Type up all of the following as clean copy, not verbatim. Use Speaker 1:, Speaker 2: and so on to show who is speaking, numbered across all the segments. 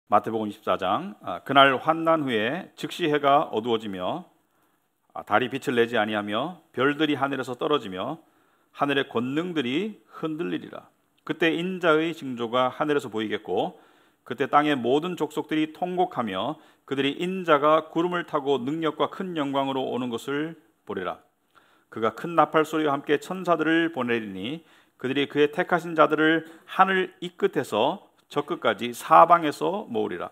Speaker 1: 마태복음 24장. 그날 환난 후에 즉시 해가 어두워지며 달이 빛을 내지 아니하며 별들이 하늘에서 떨어지며 하늘의 권능들이 흔들리리라. 그때 인자의 징조가 하늘에서 보이겠고 그때 땅의 모든 족속들이 통곡하며 그들이 인자가 구름을 타고 능력과 큰 영광으로 오는 것을 보리라. 그가 큰 나팔 소리와 함께 천사들을 보내리니 그들이 그의 택하신 자들을 하늘 이 끝에서 저 끝까지 사방에서 모으리라.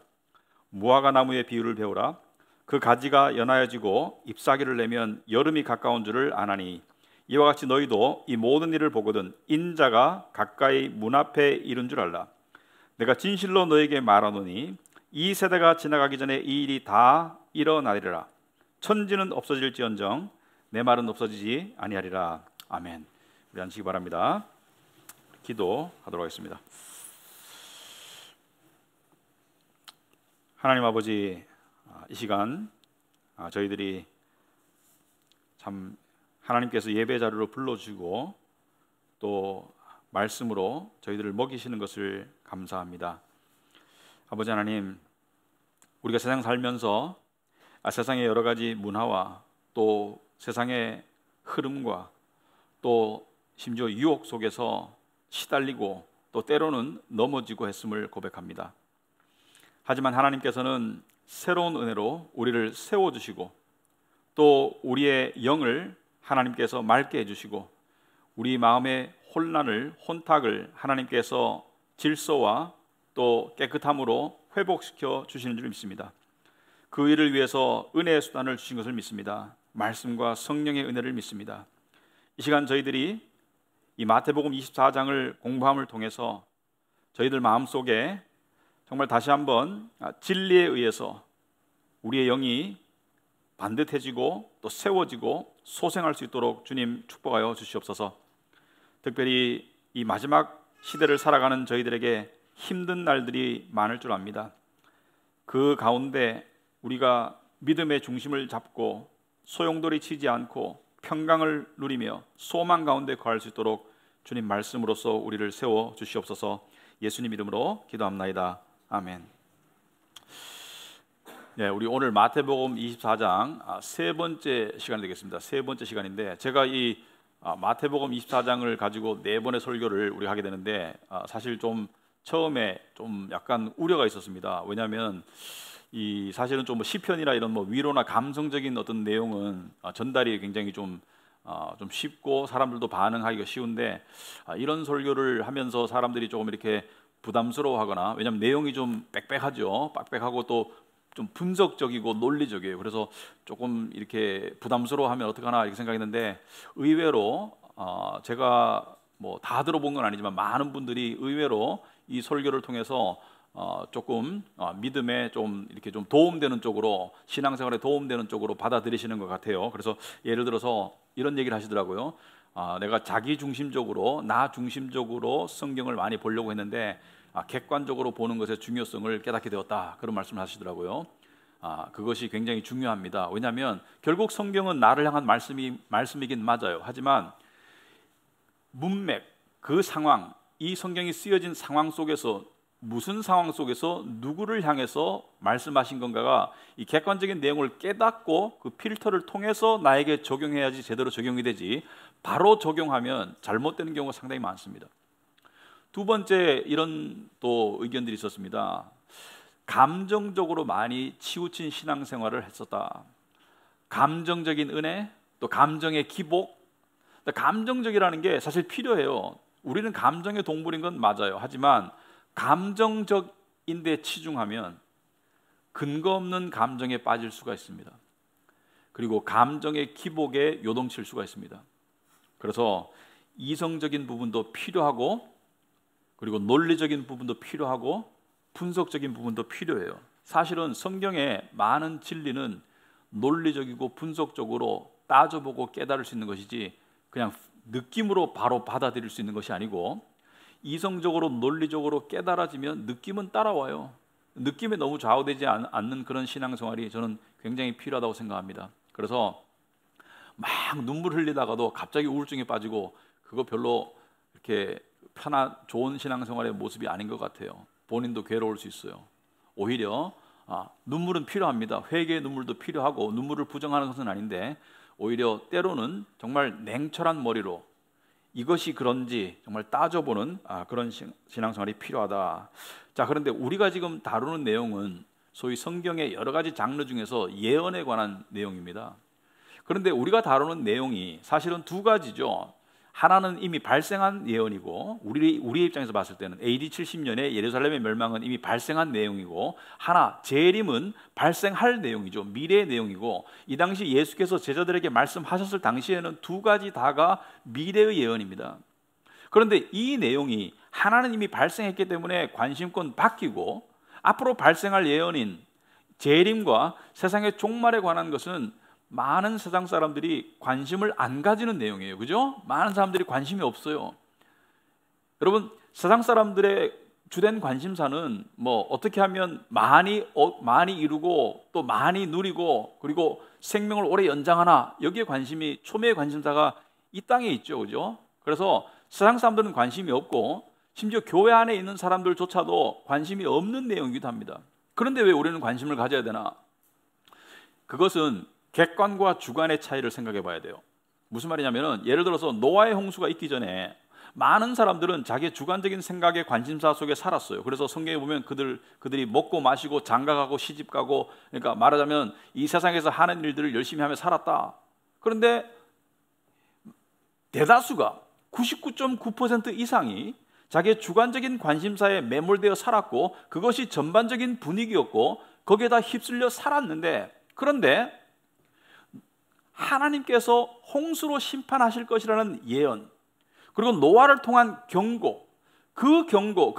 Speaker 1: 무화과 나무의 비유를 배우라. 그 가지가 연하여지고 잎사귀를 내면 여름이 가까운 줄을 아나니 이와 같이 너희도 이 모든 일을 보거든 인자가 가까이 문 앞에 이른 줄 알라. 내가 진실로 너에게 말하노니 이 세대가 지나가기 전에 이 일이 다 일어나리라. 천지는 없어질지언정 내 말은 없어지지 아니하리라. 아멘. 우리 앉으시기 바랍니다. 기도하도록 하겠습니다. 하나님 아버지, 이 시간 저희들이 참 하나님께서 예배 자리로 불러주고 또 말씀으로 저희들을 먹이시는 것을 감사합니다. 아버지 하나님, 우리가 세상 살면서 세상의 여러 가지 문화와 또 세상의 흐름과 또 심지어 유혹 속에서 시달리고 또 때로는 넘어지고 했음을 고백합니다. 하지만 하나님께서는 새로운 은혜로 우리를 세워주시고 또 우리의 영을 하나님께서 맑게 해주시고 우리 마음의 혼탁을 하나님께서 질서와 또 깨끗함으로 회복시켜 주시는 줄 믿습니다. 그 일을 위해서 은혜의 수단을 주신 것을 믿습니다. 말씀과 성령의 은혜를 믿습니다. 이 시간 저희들이 이 마태복음 24장을 공부함을 통해서 저희들 마음속에 정말 다시 한번 진리에 의해서 우리의 영이 반듯해지고 또 세워지고 소생할 수 있도록 주님 축복하여 주시옵소서. 특별히 이 마지막 시대를 살아가는 저희들에게 힘든 날들이 많을 줄 압니다. 그 가운데 우리가 믿음의 중심을 잡고 소용돌이 치지 않고 평강을 누리며 소망 가운데 거할 수 있도록 주님 말씀으로써 우리를 세워 주시옵소서. 예수님 이름으로 기도합나이다. 아멘. 네, 우리 오늘 마태복음 24장 세 번째 시간이 되겠습니다. 세 번째 시간인데 제가 이 마태복음 24장을 가지고 네 번의 설교를 우리가 하게 되는데 사실 좀 처음에 좀 약간 우려가 있었습니다. 왜냐하면 이 사실은 좀 시편이나 이런 위로나 감성적인 어떤 내용은 전달이 굉장히 좀 쉽고 사람들도 반응하기가 쉬운데 이런 설교를 하면서 사람들이 조금 이렇게 부담스러워하거나, 왜냐하면 내용이 좀 빽빽하고 또 좀 분석적이고 논리적이에요. 그래서 조금 이렇게 부담스러워하면 어떡하나 이렇게 생각했는데 의외로 제가 다 들어본 건 아니지만 많은 분들이 의외로 이 설교를 통해서 조금 믿음에 좀 이렇게 좀 도움되는 쪽으로, 신앙생활에 도움되는 쪽으로 받아들이시는 것 같아요. 그래서 예를 들어서 이런 얘기를 하시더라고요. 내가 자기 중심적으로, 나 중심적으로 성경을 많이 보려고 했는데 객관적으로 보는 것의 중요성을 깨닫게 되었다, 그런 말씀을 하시더라고요. 그것이 굉장히 중요합니다. 왜냐하면 결국 성경은 나를 향한 말씀이긴 맞아요. 하지만 문맥, 그 상황, 이 성경이 쓰여진 상황 속에서 무슨 상황 속에서 누구를 향해서 말씀하신 건가가 이 객관적인 내용을 깨닫고 그 필터를 통해서 나에게 적용해야지 제대로 적용이 되지, 바로 적용하면 잘못되는 경우가 상당히 많습니다. 두 번째, 이런 또 의견들이 있었습니다. 감정적으로 많이 치우친 신앙생활을 했었다. 감정적인 은혜, 또 감정의 기복. 감정적이라는 게 사실 필요해요. 우리는 감정의 동물인 건 맞아요. 하지만 감정적인데 치중하면 근거 없는 감정에 빠질 수가 있습니다. 그리고 감정의 기복에 요동칠 수가 있습니다. 그래서 이성적인 부분도 필요하고, 그리고 논리적인 부분도 필요하고, 분석적인 부분도 필요해요. 사실은 성경의 많은 진리는 논리적이고 분석적으로 따져보고 깨달을 수 있는 것이지 그냥 느낌으로 바로 받아들일 수 있는 것이 아니고, 이성적으로 논리적으로 깨달아지면 느낌은 따라와요. 느낌에 너무 좌우되지 않는 그런 신앙생활이 저는 굉장히 필요하다고 생각합니다. 그래서 막 눈물 흘리다가도 갑자기 우울증에 빠지고, 그거 별로 이렇게 좋은 신앙생활의 모습이 아닌 것 같아요. 본인도 괴로울 수 있어요. 오히려 눈물은 필요합니다. 회개의 눈물도 필요하고 눈물을 부정하는 것은 아닌데 오히려 때로는 정말 냉철한 머리로 이것이 그런지 정말 따져보는 그런 신앙생활이 필요하다. 자, 그런데 우리가 지금 다루는 내용은 소위 성경의 여러 가지 장르 중에서 예언에 관한 내용입니다. 그런데 우리가 다루는 내용이 사실은 두 가지죠. 하나는 이미 발생한 예언이고 우리의 입장에서 봤을 때는 AD 70년에 예루살렘의 멸망은 이미 발생한 내용이고, 하나 재림은 발생할 내용이죠. 미래의 내용이고, 이 당시 예수께서 제자들에게 말씀하셨을 당시에는 두 가지 다가 미래의 예언입니다. 그런데 이 내용이 하나는 이미 발생했기 때문에 관심권 바뀌고, 앞으로 발생할 예언인 재림과 세상의 종말에 관한 것은 많은 세상 사람들이 관심을 안 가지는 내용이에요. 그죠? 많은 사람들이 관심이 없어요. 여러분, 세상 사람들의 주된 관심사는 어떻게 하면 많이 이루고 또 많이 누리고 그리고 생명을 오래 연장하나, 여기에 관심이 초미의 관심사가 이 땅에 있죠. 그죠? 그래서 세상 사람들은 관심이 없고 심지어 교회 안에 있는 사람들조차도 관심이 없는 내용이기도 합니다. 그런데 왜 우리는 관심을 가져야 되나? 그것은 객관과 주관의 차이를 생각해 봐야 돼요. 무슨 말이냐면은, 예를 들어서 노아의 홍수가 있기 전에 많은 사람들은 자기의 주관적인 생각의 관심사 속에 살았어요. 그래서 성경에 보면 그들이 먹고 마시고 장가가고 시집가고, 그러니까 말하자면 이 세상에서 하는 일들을 열심히 하며 살았다. 그런데 대다수가 99.9% 이상이 자기의 주관적인 관심사에 매몰되어 살았고, 그것이 전반적인 분위기였고 거기에다 휩쓸려 살았는데, 그런데 하나님께서 홍수로 심판하실 것이라는 예언, 그리고 노아를 통한 경고, 그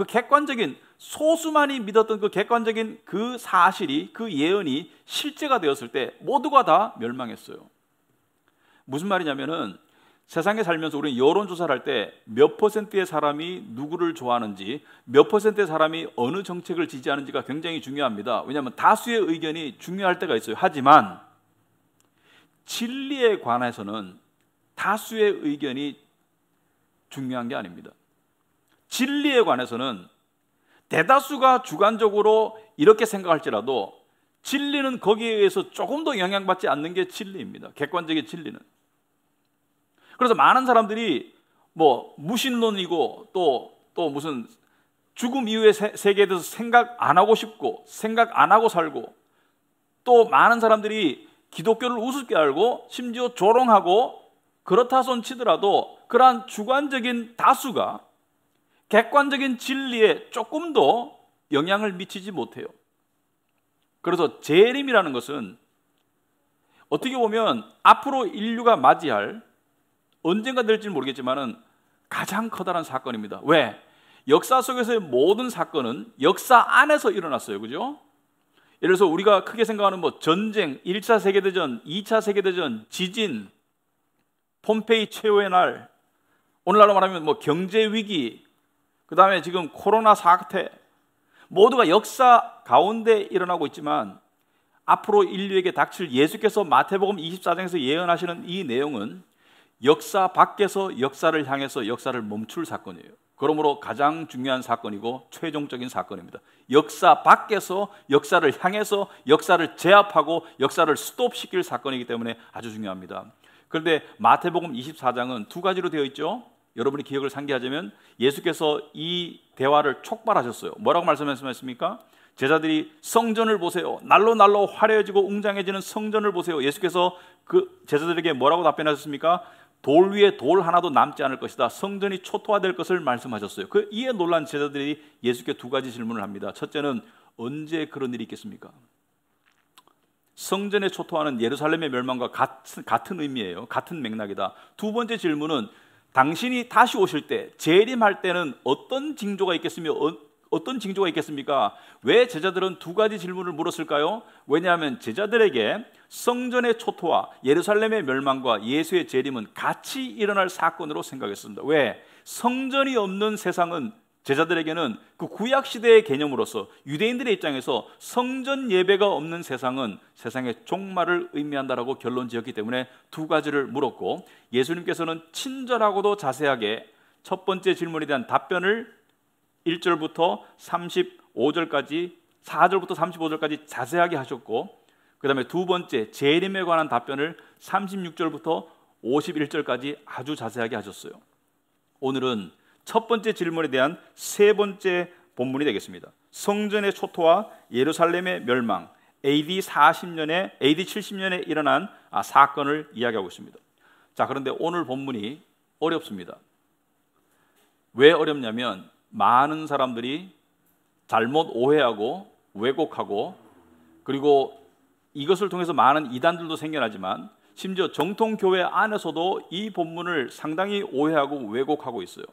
Speaker 1: 객관적인, 소수만이 믿었던 그 객관적인 그 사실이, 그 예언이 실제가 되었을 때 모두가 다 멸망했어요. 무슨 말이냐면은, 세상에 살면서 우리는 여론조사를 할 때 몇 퍼센트의 사람이 누구를 좋아하는지, 몇 퍼센트의 사람이 어느 정책을 지지하는지가 굉장히 중요합니다. 왜냐하면 다수의 의견이 중요할 때가 있어요. 하지만 진리에 관해서는 다수의 의견이 중요한 게 아닙니다. 진리에 관해서는 대다수가 주관적으로 이렇게 생각할지라도 진리는 거기에 의해서 조금 더 영향받지 않는 게 진리입니다. 객관적인 진리는. 그래서 많은 사람들이 무신론이고 또 무슨 죽음 이후의 세계에 대해서 생각 안 하고 싶고 생각 안 하고 살고, 또 많은 사람들이 기독교를 우습게 알고 심지어 조롱하고 그렇다 손 치더라도 그러한 주관적인 다수가 객관적인 진리에 조금도 영향을 미치지 못해요. 그래서 재림이라는 것은 어떻게 보면 앞으로 인류가 맞이할, 언젠가 될지는 모르겠지만은 가장 커다란 사건입니다. 왜? 역사 속에서의 모든 사건은 역사 안에서 일어났어요. 그죠? 예를 들어서 우리가 크게 생각하는 전쟁, 1차 세계대전, 2차 세계대전, 지진, 폼페이 최후의 날, 오늘날로 말하면 경제위기, 그 다음에 지금 코로나 사태, 모두가 역사 가운데 일어나고 있지만 앞으로 인류에게 닥칠 예수께서 마태복음 24장에서 예언하시는 이 내용은 역사 밖에서 역사를 향해서 역사를 멈출 사건이에요. 그러므로 가장 중요한 사건이고 최종적인 사건입니다. 역사 밖에서 역사를 향해서 역사를 제압하고 역사를 스톱시킬 사건이기 때문에 아주 중요합니다. 그런데 마태복음 24장은 두 가지로 되어 있죠. 여러분이 기억을 상기하자면 예수께서 이 대화를 촉발하셨어요. 뭐라고 말씀하셨습니까? 제자들이 성전을 보세요. 날로 날로 화려해지고 웅장해지는 성전을 보세요. 예수께서 그 제자들에게 뭐라고 답변하셨습니까? 돌 위에 돌 하나도 남지 않을 것이다. 성전이 초토화될 것을 말씀하셨어요. 이에 놀란 제자들이 예수께 두 가지 질문을 합니다. 첫째는 언제 그런 일이 있겠습니까? 성전의 초토화는 예루살렘의 멸망과 같은 의미예요. 같은 맥락이다. 두 번째 질문은 당신이 다시 오실 때, 재림할 때는 어떤 징조가 있겠으며 어떤 징조가 있겠습니까? 왜 제자들은 두 가지 질문을 물었을까요? 왜냐하면 제자들에게 성전의 초토화, 예루살렘의 멸망과 예수의 재림은 같이 일어날 사건으로 생각했습니다. 왜? 성전이 없는 세상은 제자들에게는 그 구약 시대의 개념으로서 유대인들의 입장에서 성전 예배가 없는 세상은 세상의 종말을 의미한다라고 결론 지었기 때문에 두 가지를 물었고, 예수님께서는 친절하고도 자세하게 첫 번째 질문에 대한 답변을 1절부터 35절까지 4절부터 35절까지 자세하게 하셨고, 그 다음에 두 번째 재림에 관한 답변을 36절부터 51절까지 아주 자세하게 하셨어요. 오늘은 첫 번째 질문에 대한 세 번째 본문이 되겠습니다. 성전의 초토화, 예루살렘의 멸망, AD 70년에 일어난 사건을 이야기하고 있습니다. 자, 그런데 오늘 본문이 어렵습니다. 왜 어렵냐면 많은 사람들이 잘못 오해하고 왜곡하고, 그리고 이것을 통해서 많은 이단들도 생겨나지만 심지어 정통교회 안에서도 이 본문을 상당히 오해하고 왜곡하고 있어요.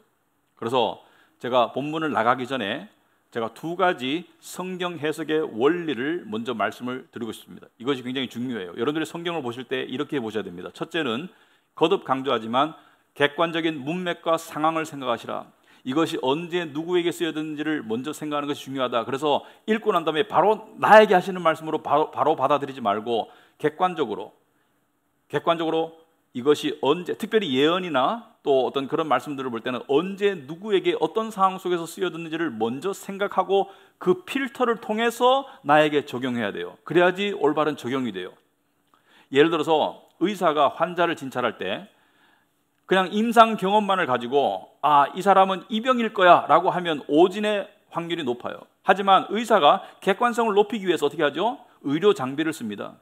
Speaker 1: 그래서 제가 본문을 나가기 전에 제가 두 가지 성경 해석의 원리를 먼저 말씀을 드리고 싶습니다. 이것이 굉장히 중요해요. 여러분들이 성경을 보실 때 이렇게 보셔야 됩니다. 첫째는 거듭 강조하지만 객관적인 문맥과 상황을 생각하시라. 이것이 언제 누구에게 쓰여졌는지를 먼저 생각하는 것이 중요하다. 그래서 읽고 난 다음에 바로 나에게 하시는 말씀으로 바로 받아들이지 말고 객관적으로 이것이 언제, 특별히 예언이나 또 어떤 그런 말씀들을 볼 때는 언제 누구에게 어떤 상황 속에서 쓰여졌는지를 먼저 생각하고 그 필터를 통해서 나에게 적용해야 돼요. 그래야지 올바른 적용이 돼요. 예를 들어서 의사가 환자를 진찰할 때 그냥 임상 경험만을 가지고 이 사람은 이 병일 거야 라고 하면 오진의 확률이 높아요. 하지만 의사가 객관성을 높이기 위해서 어떻게 하죠? 의료 장비를 씁니다.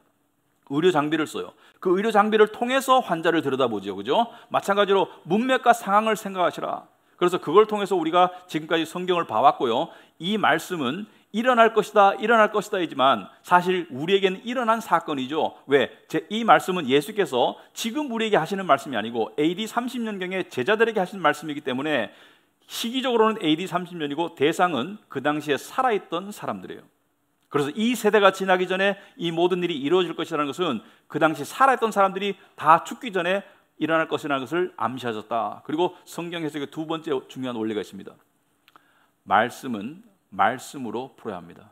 Speaker 1: 의료 장비를 써요. 그 의료 장비를 통해서 환자를 들여다보죠. 그죠? 마찬가지로 문맥과 상황을 생각하시라. 그래서 그걸 통해서 우리가 지금까지 성경을 봐왔고요. 이 말씀은 일어날 것이다 이지만 사실 우리에게는 일어난 사건이죠. 왜? 이 말씀은 예수께서 지금 우리에게 하시는 말씀이 아니고 AD 30년경에 제자들에게 하시는 말씀이기 때문에 시기적으로는 AD 30년이고 대상은 그 당시에 살아있던 사람들이에요. 그래서 이 세대가 지나기 전에 이 모든 일이 이루어질 것이라는 것은 그 당시 살아있던 사람들이 다 죽기 전에 일어날 것이라는 것을 암시하셨다. 그리고 성경 해석의 두 번째 중요한 원리가 있습니다. 말씀은 말씀으로 풀어야 합니다.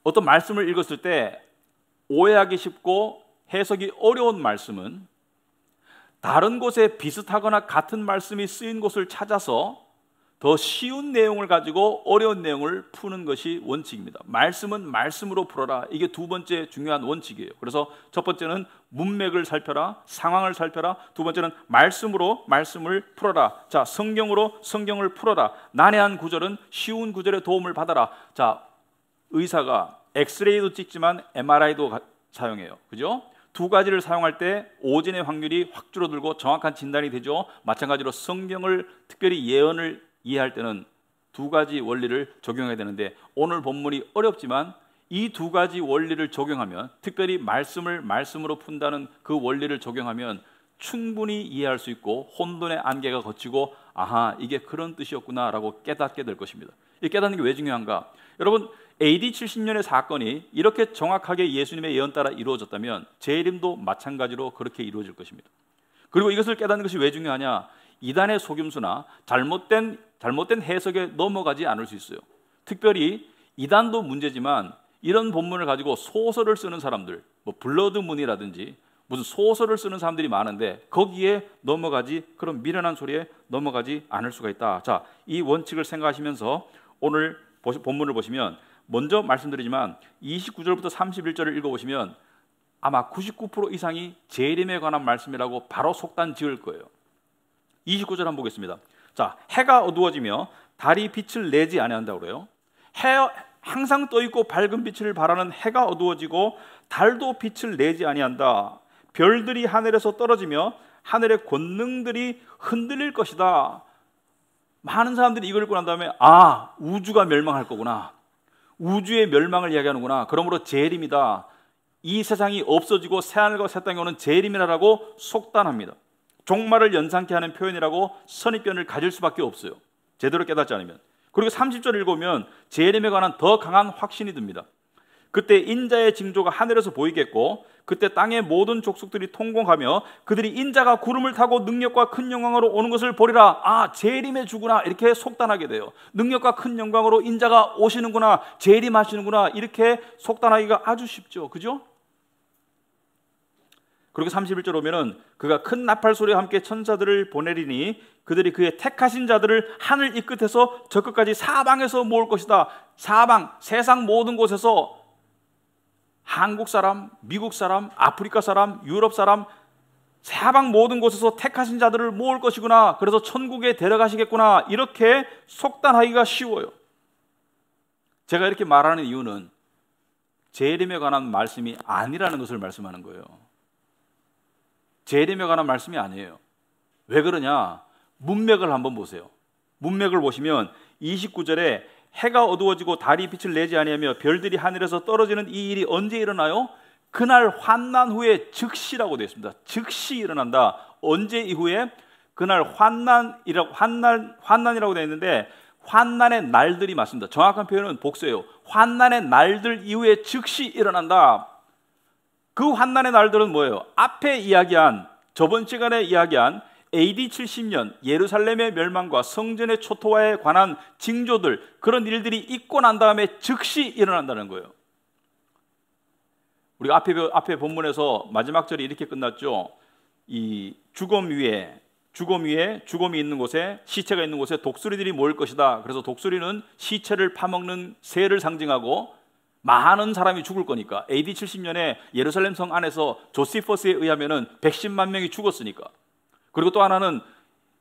Speaker 1: 어떤 말씀을 읽었을 때 오해하기 쉽고 해석이 어려운 말씀은 다른 곳에 비슷하거나 같은 말씀이 쓰인 곳을 찾아서 더 쉬운 내용을 가지고 어려운 내용을 푸는 것이 원칙입니다. 말씀은 말씀으로 풀어라. 이게 두 번째 중요한 원칙이에요. 그래서 첫 번째는 문맥을 살펴라, 상황을 살펴라. 두 번째는 말씀으로 말씀을 풀어라. 자, 성경으로 성경을 풀어라. 난해한 구절은 쉬운 구절의 도움을 받아라. 자, 의사가 엑스레이도 찍지만 MRI도 사용해요. 그죠? 두 가지를 사용할 때 오진의 확률이 확 줄어들고 정확한 진단이 되죠. 마찬가지로 성경을, 특별히 예언을 이해할 때는 두 가지 원리를 적용해야 되는데 오늘 본문이 어렵지만 이 두 가지 원리를 적용하면, 특별히 말씀을 말씀으로 푼다는 그 원리를 적용하면 충분히 이해할 수 있고 혼돈의 안개가 걷히고 아하, 이게 그런 뜻이었구나 라고 깨닫게 될 것입니다. 이 깨닫는 게 왜 중요한가? 여러분, AD 70년의 사건이 이렇게 정확하게 예수님의 예언 따라 이루어졌다면 재림도 마찬가지로 그렇게 이루어질 것입니다. 그리고 이것을 깨닫는 것이 왜 중요하냐? 이단의 속임수나 잘못된 해석에 넘어가지 않을 수 있어요. 특별히 이단도 문제지만 이런 본문을 가지고 소설을 쓰는 사람들, 뭐 블러드문이라든지 무슨 소설을 쓰는 사람들이 많은데 거기에 넘어가지, 그런 미련한 소리에 넘어가지 않을 수가 있다. 자, 이 원칙을 생각하시면서 오늘 본문을 보시면 먼저 말씀드리지만 29절부터 31절을 읽어보시면 아마 99% 이상이 재림에 관한 말씀이라고 바로 속단 지을 거예요. 29절 한번 보겠습니다. 자, 해가 어두워지며 달이 빛을 내지 아니한다고 그래요. 항상 떠 있고 밝은 빛을 발하는 해가 어두워지고 달도 빛을 내지 아니한다. 별들이 하늘에서 떨어지며 하늘의 권능들이 흔들릴 것이다. 많은 사람들이 이걸 읽고 난 다음에 우주가 멸망할 거구나, 우주의 멸망을 이야기하는구나, 그러므로 재림이다, 이 세상이 없어지고 새하늘과 새 땅이 오는 재림이라고 속단합니다. 종말을 연상케 하는 표현이라고 선입견을 가질 수밖에 없어요, 제대로 깨닫지 않으면. 그리고 30절 읽으면 재림에 관한 더 강한 확신이 듭니다. 그때 인자의 징조가 하늘에서 보이겠고 그때 땅의 모든 족속들이 통곡하며 그들이 인자가 구름을 타고 능력과 큰 영광으로 오는 것을 보리라. 재림의 주구나, 이렇게 속단하게 돼요. 능력과 큰 영광으로 인자가 오시는구나, 재림하시는구나, 이렇게 속단하기가 아주 쉽죠. 그죠? 그리고 31절 오면은 그가 큰 나팔 소리와 함께 천사들을 보내리니 그들이 그의 택하신 자들을 하늘 이 끝에서 저 끝까지 사방에서 모을 것이다. 사방, 세상 모든 곳에서 한국 사람, 미국 사람, 아프리카 사람, 유럽 사람, 사방 모든 곳에서 택하신 자들을 모을 것이구나. 그래서 천국에 데려가시겠구나. 이렇게 속단하기가 쉬워요. 제가 이렇게 말하는 이유는 재림에 관한 말씀이 아니라는 것을 말씀하는 거예요. 재림에 관한 말씀이 아니에요. 왜 그러냐? 문맥을 한번 보세요. 문맥을 보시면 29절에 해가 어두워지고 달이 빛을 내지 아니하며 별들이 하늘에서 떨어지는 이 일이 언제 일어나요? 그날 환난 후에 즉시라고 되어 있습니다. 즉시 일어난다. 언제 이후에? 그날 환난이라고 되어 있는데 환난의 날들이 맞습니다. 정확한 표현은 복수예요. 환난의 날들 이후에 즉시 일어난다. 그 환난의 날들은 뭐예요? 앞에 이야기한, 저번 시간에 이야기한 AD 70년 예루살렘의 멸망과 성전의 초토화에 관한 징조들, 그런 일들이 있고 난 다음에 즉시 일어난다는 거예요. 우리가 앞에 본문에서 마지막 절이 이렇게 끝났죠. 이 죽음이 있는 곳에, 시체가 있는 곳에 독수리들이 모일 것이다. 그래서 독수리는 시체를 파먹는 새를 상징하고 많은 사람이 죽을 거니까. AD 70년에 예루살렘 성 안에서 조시퍼스에 의하면은 110만 명이 죽었으니까. 그리고 또 하나는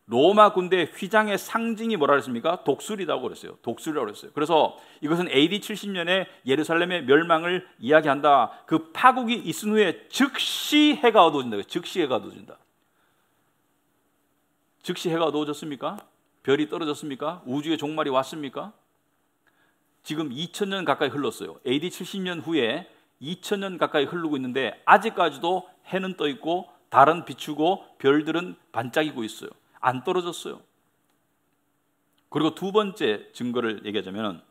Speaker 1: 로마 군대 휘장의 상징이 뭐라 그랬습니까? 독수리라고 그랬어요. 독수리라고 그랬어요. 그래서 이것은 AD 70년에 예루살렘의 멸망을 이야기한다. 그 파국이 있은 후에 즉시 해가 어두워진다. 즉시 해가 어두워진다. 즉시 해가 어두워졌습니까? 별이 떨어졌습니까? 우주의 종말이 왔습니까? 지금 2000년 가까이 흘렀어요. AD 70년 후에 2000년 가까이 흐르고 있는데 아직까지도 해는 떠 있고 달은 비추고 별들은 반짝이고 있어요. 안 떨어졌어요. 그리고 두 번째 증거를 얘기하자면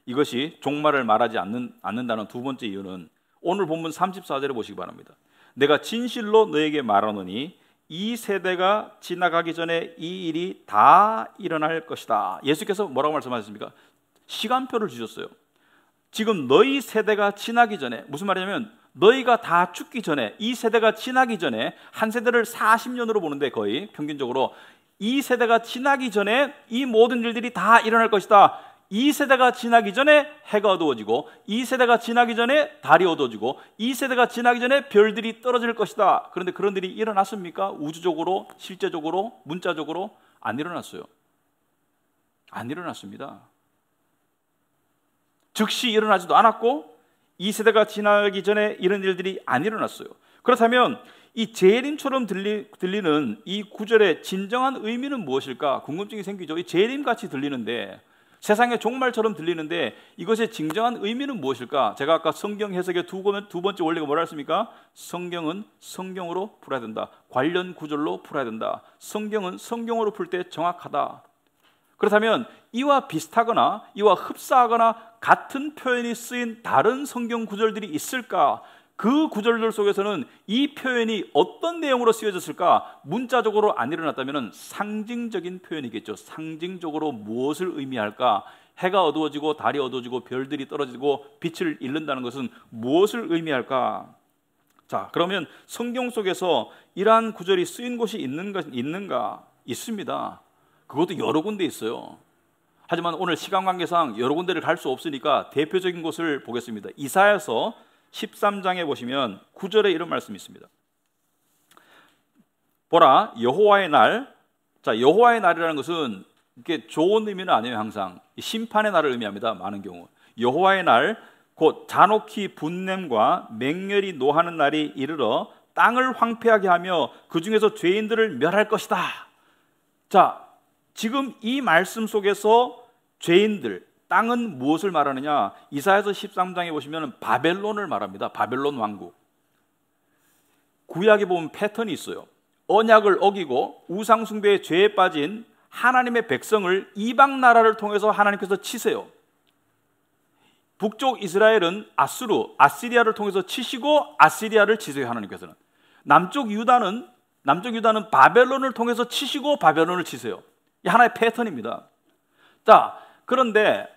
Speaker 1: 이것이 종말을 말하지 않는다는 두 번째 이유는 오늘 본문 34절에 보시기 바랍니다. 내가 진실로 너에게 말하노니 이 세대가 지나가기 전에 이 일이 다 일어날 것이다. 예수께서 뭐라고 말씀하셨습니까? 시간표를 주셨어요. 지금 너희 세대가 지나기 전에, 무슨 말이냐면 너희가 다 죽기 전에, 이 세대가 지나기 전에, 한 세대를 40년으로 보는데 거의 평균적으로 이 세대가 지나기 전에 이 모든 일들이 다 일어날 것이다. 이 세대가 지나기 전에 해가 어두워지고, 이 세대가 지나기 전에 달이 어두워지고, 이 세대가 지나기 전에 별들이 떨어질 것이다. 그런데 그런 일이 일어났습니까? 우주적으로, 실제적으로, 문자적으로 안 일어났어요. 안 일어났습니다. 즉시 일어나지도 않았고 이 세대가 지나기 전에 이런 일들이 안 일어났어요. 그렇다면 이 재림처럼 들리는 이 구절의 진정한 의미는 무엇일까? 궁금증이 생기죠. 이 재림같이 들리는데, 세상의 종말처럼 들리는데 이것의 진정한 의미는 무엇일까? 제가 아까 성경 해석의 두 번째 원리가 뭐라 했습니까? 성경은 성경으로 풀어야 된다. 관련 구절로 풀어야 된다. 성경은 성경으로 풀 때 정확하다. 그렇다면 이와 비슷하거나 이와 흡사하거나 같은 표현이 쓰인 다른 성경 구절들이 있을까? 그 구절들 속에서는 이 표현이 어떤 내용으로 쓰여졌을까? 문자적으로 안 일어났다면 상징적인 표현이겠죠. 상징적으로 무엇을 의미할까? 해가 어두워지고 달이 어두워지고 별들이 떨어지고 빛을 잃는다는 것은 무엇을 의미할까? 자, 그러면 성경 속에서 이러한 구절이 쓰인 곳이 있는가? 있습니다. 그것도 여러 군데 있어요. 하지만 오늘 시간 관계상 여러 군데를 갈 수 없으니까 대표적인 곳을 보겠습니다. 이사야서 13장에 보시면 9절에 이런 말씀이 있습니다. 보라, 여호와의 날. 자, 여호와의 날이라는 것은 이게 좋은 의미는 아니에요. 항상 심판의 날을 의미합니다. 많은 경우 여호와의 날, 곧 잔혹히 분냄과 맹렬히 노하는 날이 이르러 땅을 황폐하게 하며 그 중에서 죄인들을 멸할 것이다. 자, 지금 이 말씀 속에서 죄인들, 땅은 무엇을 말하느냐? 이사야서 13장에 보시면 바벨론을 말합니다. 바벨론 왕국. 구약에 보면 패턴이 있어요. 언약을 어기고 우상 숭배의 죄에 빠진 하나님의 백성을 이방 나라를 통해서 하나님께서 치세요. 북쪽 이스라엘은 아시리아를 통해서 치시고 아시리아를 치세요. 하나님께서는. 남쪽 유다는 바벨론을 통해서 치시고 바벨론을 치세요. 이 하나의 패턴입니다. 자, 그런데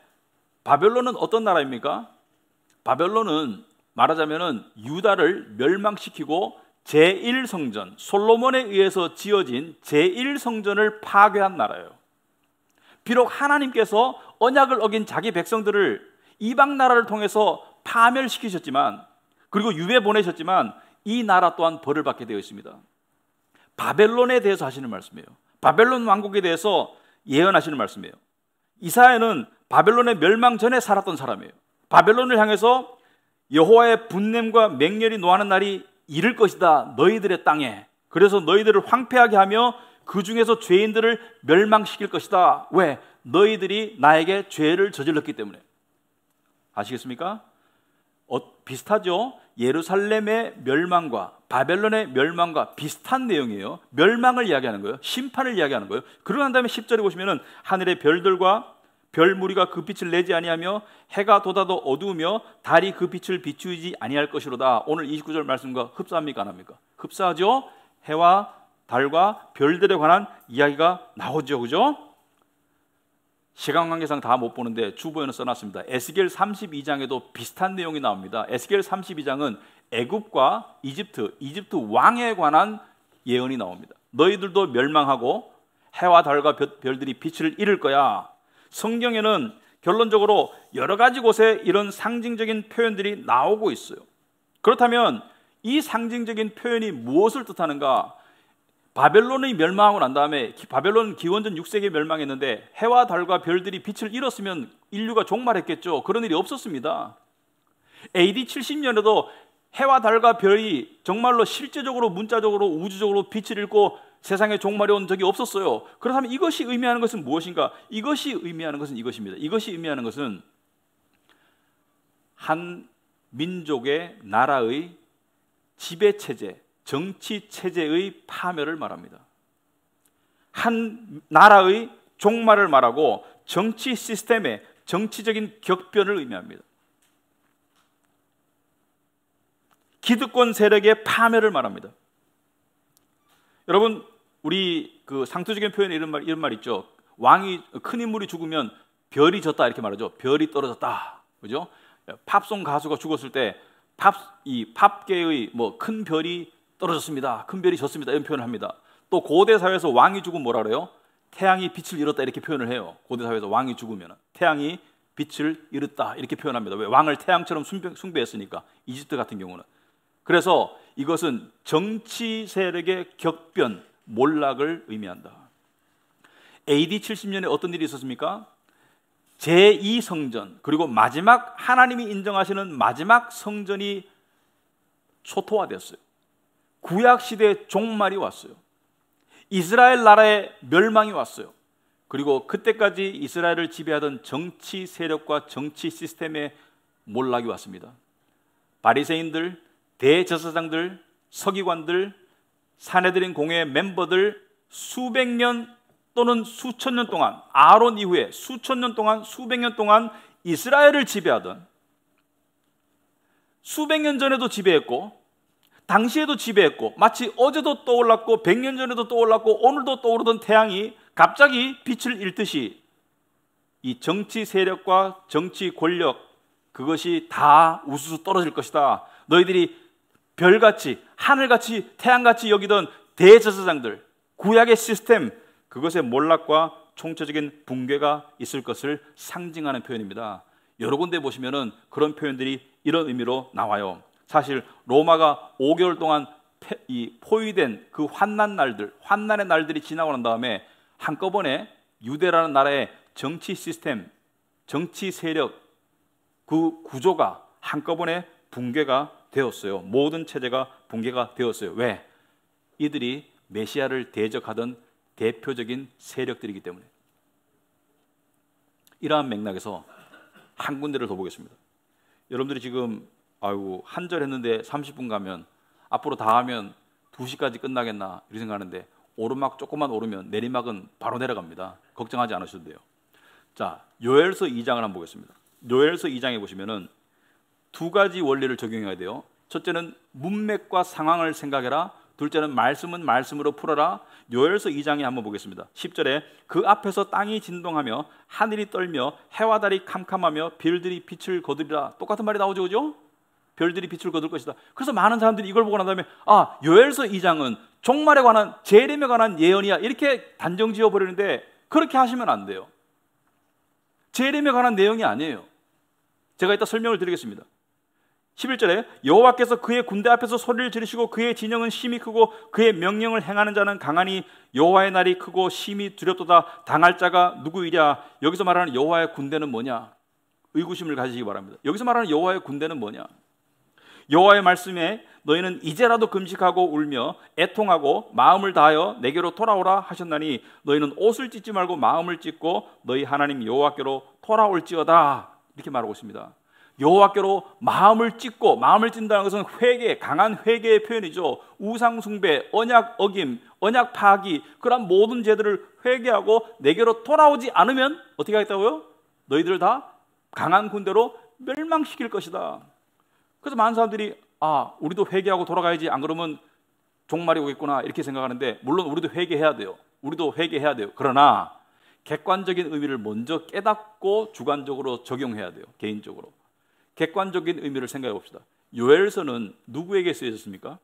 Speaker 1: 바벨론은 어떤 나라입니까? 바벨론은 말하자면은 유다를 멸망시키고 제1성전, 솔로몬에 의해서 지어진 제1성전을 파괴한 나라예요. 비록 하나님께서 언약을 어긴 자기 백성들을 이방 나라를 통해서 파멸시키셨지만, 그리고 유배 보내셨지만, 이 나라 또한 벌을 받게 되어 있습니다. 바벨론에 대해서 하시는 말씀이에요. 바벨론 왕국에 대해서 예언하시는 말씀이에요. 이사야는 바벨론의 멸망 전에 살았던 사람이에요. 바벨론을 향해서 여호와의 분냄과 맹렬히 노하는 날이 이를 것이다, 너희들의 땅에. 그래서 너희들을 황폐하게 하며 그 중에서 죄인들을 멸망시킬 것이다. 왜? 너희들이 나에게 죄를 저질렀기 때문에. 아시겠습니까? 비슷하죠? 예루살렘의 멸망과 바벨론의 멸망과 비슷한 내용이에요. 멸망을 이야기하는 거예요. 심판을 이야기하는 거예요. 그러고 난 다음에 10절에 보시면은 하늘의 별들과 별 무리가 그 빛을 내지 아니하며 해가 돋아도 어두우며 달이 그 빛을 비추지 아니할 것이로다. 오늘 29절 말씀과 흡사합니까? 안 합니까? 흡사하죠? 해와 달과 별들에 관한 이야기가 나오죠. 그죠? 시간 관계상 다 못 보는데 주보에는 써놨습니다. 에스겔 32장에도 비슷한 내용이 나옵니다. 에스겔 32장은 애굽과 이집트 왕에 관한 예언이 나옵니다. 너희들도 멸망하고 해와 달과 별들이 빛을 잃을 거야. 성경에는 결론적으로 여러 가지 곳에 이런 상징적인 표현들이 나오고 있어요. 그렇다면 이 상징적인 표현이 무엇을 뜻하는가? 바벨론이 멸망하고 난 다음에 바벨론은 기원전 6세기에 멸망했는데 해와 달과 별들이 빛을 잃었으면 인류가 종말했겠죠. 그런 일이 없었습니다. AD 70년에도 해와 달과 별이 정말로 실제적으로 문자적으로 우주적으로 빛을 잃고 세상에 종말이 온 적이 없었어요. 그렇다면 이것이 의미하는 것은 무엇인가? 이것이 의미하는 것은 이것입니다. 이것이 의미하는 것은 한 민족의 나라의 지배체제, 정치체제의 파멸을 말합니다. 한 나라의 종말을 말하고 정치 시스템의 정치적인 격변을 의미합니다. 기득권 세력의 파멸을 말합니다. 여러분, 우리 그 상투적인 표현에 이런 말 있죠. 왕이 큰 인물이 죽으면 별이 졌다 이렇게 말하죠. 별이 떨어졌다, 그죠? 팝송 가수가 죽었을 때 팝계의 뭐 큰 별이 떨어졌습니다, 큰 별이 졌습니다 이런 표현을 합니다. 또 고대 사회에서 왕이 죽으면 뭐라 그래요? 태양이 빛을 잃었다 이렇게 표현을 해요. 고대 사회에서 왕이 죽으면 태양이 빛을 잃었다 이렇게 표현합니다. 왜? 왕을 태양처럼 숭배했으니까. 이집트 같은 경우는. 그래서 이것은 정치 세력의 격변, 몰락을 의미한다. AD 70년에 어떤 일이 있었습니까? 제2성전, 그리고 마지막 하나님이 인정하시는 마지막 성전이 초토화되었어요. 구약시대의 종말이 왔어요. 이스라엘 나라의 멸망이 왔어요. 그리고 그때까지 이스라엘을 지배하던 정치 세력과 정치 시스템의 몰락이 왔습니다. 바리새인들, 대제사장들, 서기관들, 산헤드린 공회 멤버들 수백 년 또는 수천 년 동안, 아론 이후에 수천 년 동안, 수백 년 동안 이스라엘을 지배하던, 수백 년 전에도 지배했고 당시에도 지배했고 마치 어제도 떠올랐고 100년 전에도 떠올랐고 오늘도 떠오르던 태양이 갑자기 빛을 잃듯이 이 정치 세력과 정치 권력, 그것이 다 우수수 떨어질 것이다. 너희들이 별같이, 하늘같이, 태양같이 여기던 대제사장들, 구약의 시스템, 그것의 몰락과 총체적인 붕괴가 있을 것을 상징하는 표현입니다. 여러 군데 보시면은 그런 표현들이 이런 의미로 나와요. 사실 로마가 5개월 동안 포위된 그 환난의 날들이 지나고 난 다음에 한꺼번에 유대라는 나라의 정치 시스템, 정치 세력, 그 구조가 한꺼번에 붕괴가 되었어요. 모든 체제가 붕괴가 되었어요. 왜? 이들이 메시아를 대적하던 대표적인 세력들이기 때문에. 이러한 맥락에서 한 군데를 더 보겠습니다. 여러분들이 지금 한 절 했는데 30분 가면, 앞으로 다 하면 2시까지 끝나겠나 이렇게 생각하는데, 오르막 조금만 오르면 내리막은 바로 내려갑니다. 걱정하지 않으셔도 돼요. 자, 요엘서 2장을 한번 보겠습니다. 요엘서 2장에 보시면은 두 가지 원리를 적용해야 돼요. 첫째는 문맥과 상황을 생각해라. 둘째는 말씀은 말씀으로 풀어라. 요엘서 2장에 한번 보겠습니다. 10절에 그 앞에서 땅이 진동하며 하늘이 떨며 해와 달이 캄캄하며 별들이 빛을 거두리라. 똑같은 말이 나오죠, 그죠? 별들이 빛을 거둘 것이다. 그래서 많은 사람들이 이걸 보고 난 다음에 요엘서 2장은 종말에 관한, 재림에 관한 예언이야, 이렇게 단정 지어버리는데 그렇게 하시면 안 돼요. 재림에 관한 내용이 아니에요. 제가 이따 설명을 드리겠습니다. 11절에 여호와께서 그의 군대 앞에서 소리를 지르시고 그의 진영은 심히 크고 그의 명령을 행하는 자는 강하니 여호와의 날이 크고 심히 두렵도다. 당할 자가 누구이랴. 여기서 말하는 여호와의 군대는 뭐냐? 의구심을 가지시기 바랍니다. 여기서 말하는 여호와의 군대는 뭐냐? 여호와의 말씀에 너희는 이제라도 금식하고 울며 애통하고 마음을 다하여 내게로 돌아오라 하셨나니 너희는 옷을 찢지 말고 마음을 찢고 너희 하나님 여호와께로 돌아올지어다. 이렇게 말하고 있습니다. 여호와께로 마음을 찢고, 마음을 찢는다는 것은 회개, 강한 회개의 표현이죠. 우상 숭배, 언약 어김, 언약 파기, 그런 모든 죄들을 회개하고 내게로 돌아오지 않으면 어떻게 하겠다고요? 너희들 다 강한 군대로 멸망시킬 것이다. 그래서 많은 사람들이 우리도 회개하고 돌아가야지, 안 그러면 종말이 오겠구나, 이렇게 생각하는데, 물론 우리도 회개해야 돼요. 우리도 회개해야 돼요. 그러나 객관적인 의미를 먼저 깨닫고 주관적으로 적용해야 돼요. 개인적으로 객관적인 의미를 생각해 봅시다. 요엘서는 누구에게 쓰여졌습니까?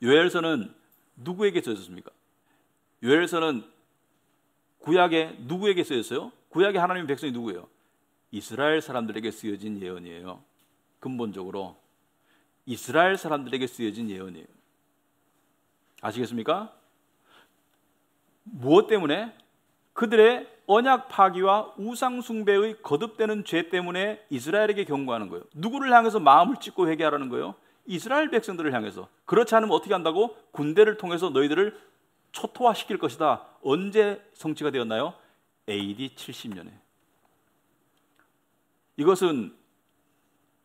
Speaker 1: 요엘서는 누구에게 쓰여졌습니까? 요엘서는 구약에 누구에게 쓰여졌어요? 구약의 하나님의 백성이 누구예요? 이스라엘 사람들에게 쓰여진 예언이에요. 근본적으로 이스라엘 사람들에게 쓰여진 예언이에요. 아시겠습니까? 무엇 때문에? 그들의 언약 파기와 우상 숭배의 거듭되는 죄 때문에 이스라엘에게 경고하는 거예요. 누구를 향해서 마음을 찢고 회개하라는 거예요? 이스라엘 백성들을 향해서. 그렇지 않으면 어떻게 한다고? 군대를 통해서 너희들을 초토화시킬 것이다. 언제 성취가 되었나요? AD 70년에. 이것은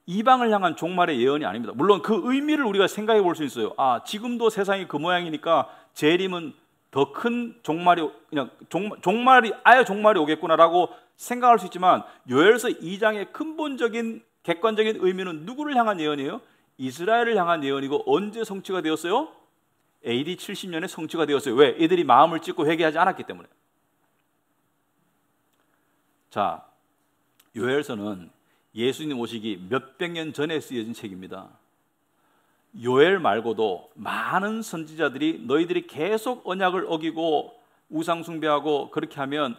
Speaker 1: 이방을 향한 종말의 예언이 아닙니다. 물론 그 의미를 우리가 생각해 볼 수 있어요. 지금도 세상이 그 모양이니까 재림은 더 큰 종말이, 그냥 아예 종말이 오겠구나라고 생각할 수 있지만, 요엘서 2장의 근본적인 객관적인 의미는 누구를 향한 예언이에요? 이스라엘을 향한 예언이고, 언제 성취가 되었어요? AD 70년에 성취가 되었어요. 왜? 이들이 마음을 찢고 회개하지 않았기 때문에. 자, 요엘서는 예수님 오시기 몇백 년 전에 쓰여진 책입니다. 요엘 말고도 많은 선지자들이 너희들이 계속 언약을 어기고 우상 숭배하고 그렇게 하면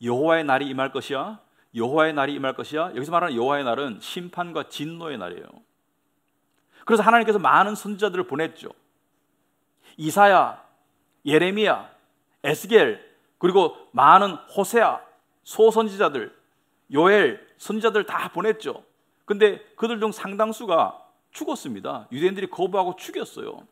Speaker 1: 여호와의 날이 임할 것이야. 여호와의 날이 임할 것이야. 여기서 말하는 여호와의 날은 심판과 진노의 날이에요. 그래서 하나님께서 많은 선지자들을 보냈죠. 이사야, 예레미야, 에스겔, 그리고 많은 호세아, 소선지자들, 요엘 선지자들 다 보냈죠. 근데 그들 중 상당수가 죽었습니다. 유대인들이 거부하고 죽였어요.